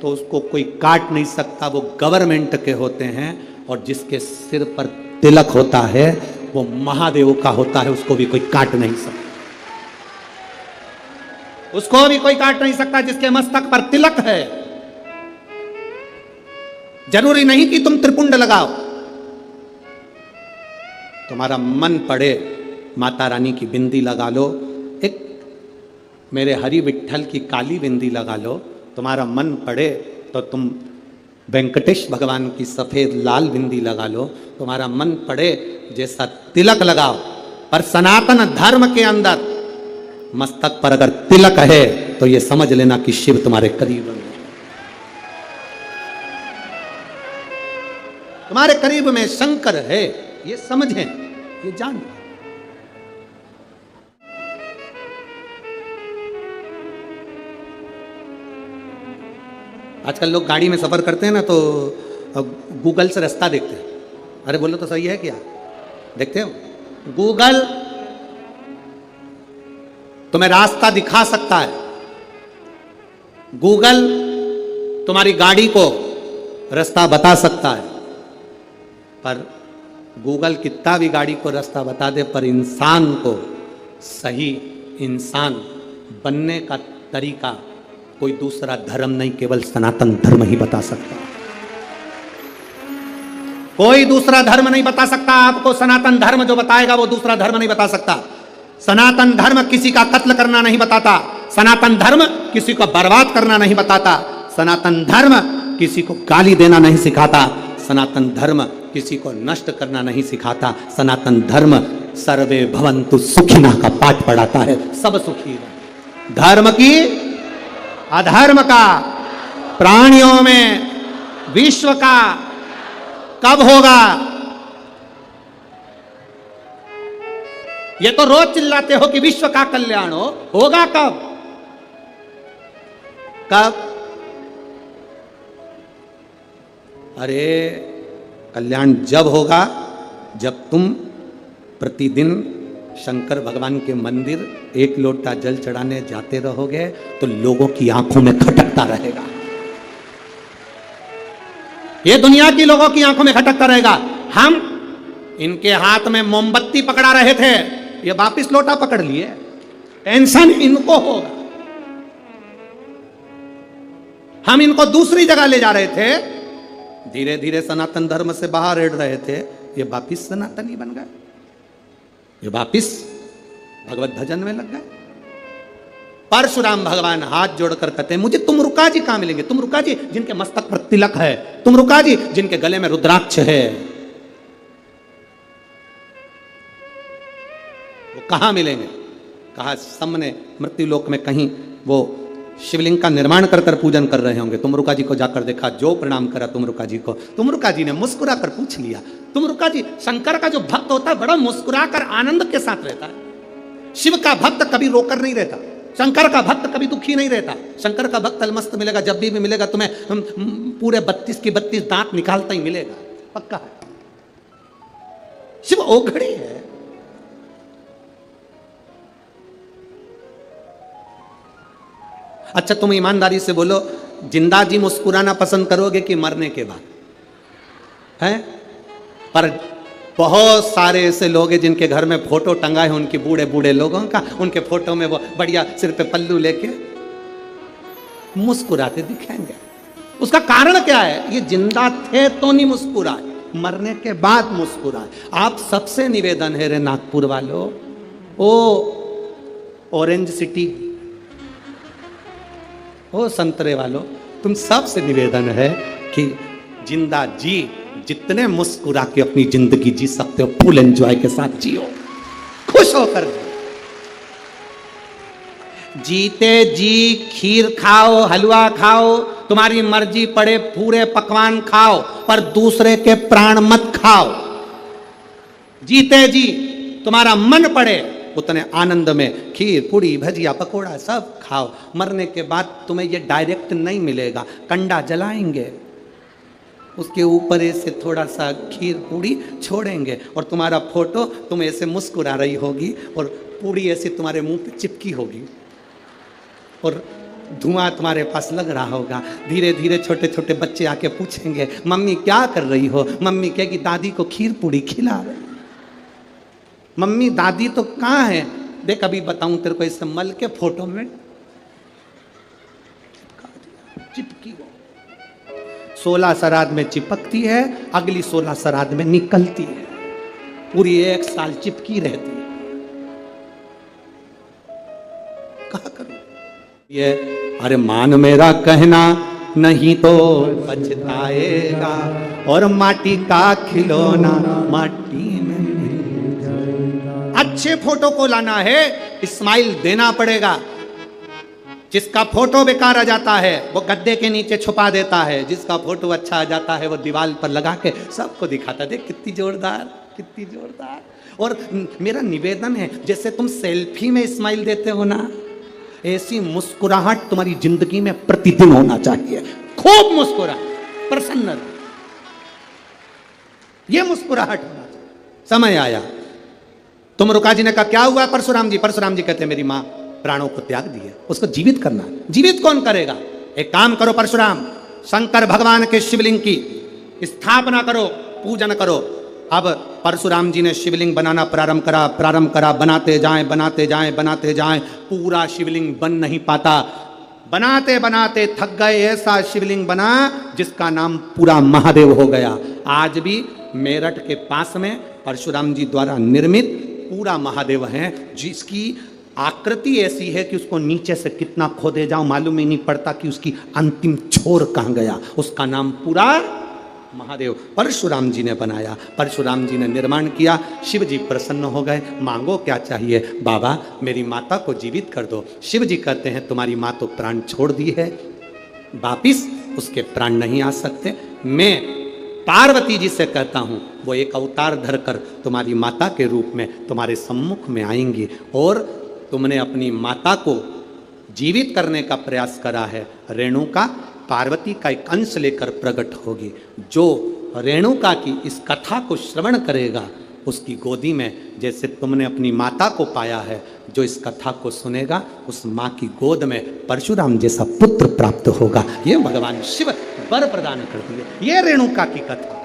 तो उसको कोई काट नहीं सकता, वो गवर्नमेंट के होते हैं। और जिसके सिर पर तिलक होता है वो महादेव का होता है, उसको भी कोई काट नहीं सकता, उसको भी कोई काट नहीं सकता जिसके मस्तक पर तिलक है। जरूरी नहीं कि तुम त्रिपुंड लगाओ, तुम्हारा मन पड़े माता रानी की बिंदी लगा लो, एक मेरे हरि विठल की काली बिंदी लगा लो। तुम्हारा मन पड़े तो तुम वेंकटेश भगवान की सफेद लाल बिंदी लगा लो। तुम्हारा मन पड़े जैसा तिलक लगाओ, पर सनातन धर्म के अंदर मस्तक पर अगर तिलक है तो ये समझ लेना कि शिव तुम्हारे करीब है, तुम्हारे करीब में शंकर है। ये समझें, ये जान। आजकल लोग गाड़ी में सफर करते हैं ना तो गूगल से रास्ता देखते हैं। अरे बोलो तो सही है क्या? देखते हो, गूगल तुम्हें रास्ता दिखा सकता है, गूगल तुम्हारी गाड़ी को रास्ता बता सकता है, पर गूगल कितना भी गाड़ी को रास्ता बता दे, पर इंसान को सही इंसान बनने का तरीका कोई दूसरा धर्म नहीं, केवल सनातन धर्म ही बता सकता। कोई दूसरा धर्म नहीं बता सकता आपको। सनातन धर्म जो बताएगा वो दूसरा धर्म नहीं बता सकता। सनातन धर्म किसी का कत्ल करना नहीं बताता, सनातन धर्म किसी को बर्बाद करना नहीं बताता, सनातन धर्म किसी को गाली देना नहीं सिखाता, सनातन धर्म किसी को नष्ट करना नहीं सिखाता। सनातन धर्म सर्वे भवन्तु सुखिनः का पाठ पढ़ाता है, सब सुखी रहे। धर्म की अधर्म का, प्राणियों में विश्व का कब होगा? ये तो रोज चिल्लाते हो कि विश्व का कल्याण होगा कब? कब? अरे कल्याण जब होगा जब तुम प्रतिदिन शंकर भगवान के मंदिर एक लोटा जल चढ़ाने जाते रहोगे तो लोगों की आंखों में खटकता रहेगा। ये दुनिया की लोगों की आंखों में खटकता रहेगा। हम इनके हाथ में मोमबत्ती पकड़ा रहे थे, ये वापिस लोटा पकड़ लिए, टेंशन इनको होगा। हम इनको दूसरी जगह ले जा रहे थे, धीरे धीरे सनातन धर्म से बाहर रेड़ रहे थे, ये वापिस सनातनी बन गए, ये वापिस भगवत भजन में लग गए। परशुराम भगवान हाथ जोड़कर कहते हैं मुझे तुम रुका जी कहां मिलेंगे? तुम रुका जी जिनके मस्तक पर तिलक है, तुम रुका जी जिनके गले में रुद्राक्ष है, वो कहां मिलेंगे? कहा सामने मृत्युलोक में कहीं वो शिवलिंग का निर्माण कर कर पूजन कर रहे होंगे। तुमरुका जी को जाकर देखा, जो प्रणाम करा तुमरुका जी को, तुमरुका जी ने मुस्कुरा कर पूछ लिया। तुमरुका जी, शंकर का जो भक्त होता है बड़ा मुस्कुरा कर आनंद के साथ रहता है। शिव का भक्त कभी रोकर नहीं रहता, शंकर का भक्त कभी दुखी नहीं रहता। शंकर का भक्त अलमस्त मिलेगा, जब भी मिलेगा तुम्हें पूरे 32 की 32 दांत निकालता ही मिलेगा, पक्का है। शिव ओघड़ी है। अच्छा तुम ईमानदारी से बोलो, जिंदा जी मुस्कुराना पसंद करोगे कि मरने के बाद? हैं? पर बहुत सारे ऐसे लोग हैं जिनके घर में फोटो टंगा है उनके बूढ़े बूढ़े लोगों का, उनके फोटो में वो बढ़िया सिर पे पल्लू लेके मुस्कुराते दिखेंगे। उसका कारण क्या है? ये जिंदा थे तो नहीं मुस्कुराए, मरने के बाद मुस्कुराए। आप सबसे निवेदन है रे नागपुर वालों, ओ ऑरेंज सिटी, ओ संतरे वालों, तुम सबसे निवेदन है कि जिंदा जी जितने मुस्कुरा के अपनी जिंदगी जी सकते हो, फुल एंजॉय के साथ जियो, खुश होकर जियो। जीते जी खीर खाओ, हलवा खाओ, तुम्हारी मर्जी पड़े पूरे पकवान खाओ, पर दूसरे के प्राण मत खाओ। जीते जी तुम्हारा मन पड़े उतने आनंद में खीर पूड़ी भजिया पकोड़ा सब खाओ। मरने के बाद तुम्हें ये डायरेक्ट नहीं मिलेगा, कंडा जलाएंगे, उसके ऊपर ऐसे थोड़ा सा खीर पूड़ी छोड़ेंगे और तुम्हारा फोटो तुम ऐसे मुस्कुरा रही होगी और पूड़ी ऐसे तुम्हारे मुंह पे चिपकी होगी और धुआं तुम्हारे पास लग रहा होगा। धीरे धीरे छोटे छोटे बच्चे आके पूछेंगे, मम्मी क्या कर रही हो? मम्मी कहेगी दादी को खीर पूड़ी खिला रही। मम्मी दादी तो कहाँ है? देख अभी बताऊं तेरे को, इस मल के फोटो में चिपकी हो। 16 श्राद्ध में चिपकती है, अगली 16 श्राद्ध में निकलती है, पूरी 1 साल चिपकी रहती है। कहा करूं ये? अरे मान मेरा कहना नहीं तो पछताएगा, और माटी का खिलौना माटी में मिल जाएगा। अच्छे फोटो को लाना है, स्माइल देना पड़ेगा। जिसका फोटो बेकार आ जाता है वो गद्दे के नीचे छुपा देता है, जिसका फोटो अच्छा आ जाता है वो दीवार पर लगा के सबको दिखाता। देख कितनी जोरदार, कितनी जोरदार। और मेरा निवेदन है, जैसे तुम सेल्फी में स्माइल देते हो ना, ऐसी मुस्कुराहट तुम्हारी जिंदगी में प्रतिदिन होना चाहिए। खूब मुस्कुरा, प्रसन्न रहो, ये मुस्कुराहट होना चाहिए। समय आया, तुमरुका जी ने कहा क्या हुआ परशुराम जी? परशुराम जी कहते मेरी माँ प्राणों को त्याग दिए, उसको जीवित करना। जीवित कौन करेगा? एक काम करो परशुराम, शंकर भगवान के शिवलिंग की स्थापना करो, पूजन करो। अब परशुराम जी ने शिवलिंग बनाना प्रारंभ करा। बनाते जाएं, बनाते जाएं, बनाते जाएं, पूरा शिवलिंग बन नहीं पाता। बनाते बनाते थक गए, ऐसा शिवलिंग बना जिसका नाम पूरा महादेव हो गया। आज भी मेरठ के पास में परशुराम जी द्वारा निर्मित पूरा महादेव है, जिसकी आकृति ऐसी है कि उसको नीचे से कितना खोदे जाओ मालूम ही नहीं पड़ता कि उसकी अंतिम छोर कहाँ गया। उसका नाम पूरा महादेव परशुराम जी ने बनाया, परशुराम जी ने निर्माण किया। शिव जी प्रसन्न हो गए, मांगो क्या चाहिए? बाबा मेरी माता को जीवित कर दो। शिव जी कहते हैं तुम्हारी माँ तो प्राण छोड़ दी है, वापिस उसके प्राण नहीं आ सकते। मैं पार्वती जी से कहता हूँ वो एक अवतार धरकर तुम्हारी माता के रूप में तुम्हारे सम्मुख में आएंगी और तुमने अपनी माता को जीवित करने का प्रयास करा है। रेणुका पार्वती का एक अंश लेकर प्रकट होगी। जो रेणुका की इस कथा को श्रवण करेगा उसकी गोदी में जैसे तुमने अपनी माता को पाया है, जो इस कथा को सुनेगा उस माँ की गोद में परशुराम जैसा पुत्र प्राप्त होगा। ये भगवान शिव वर प्रदान करती है। ये रेणुका की कथा।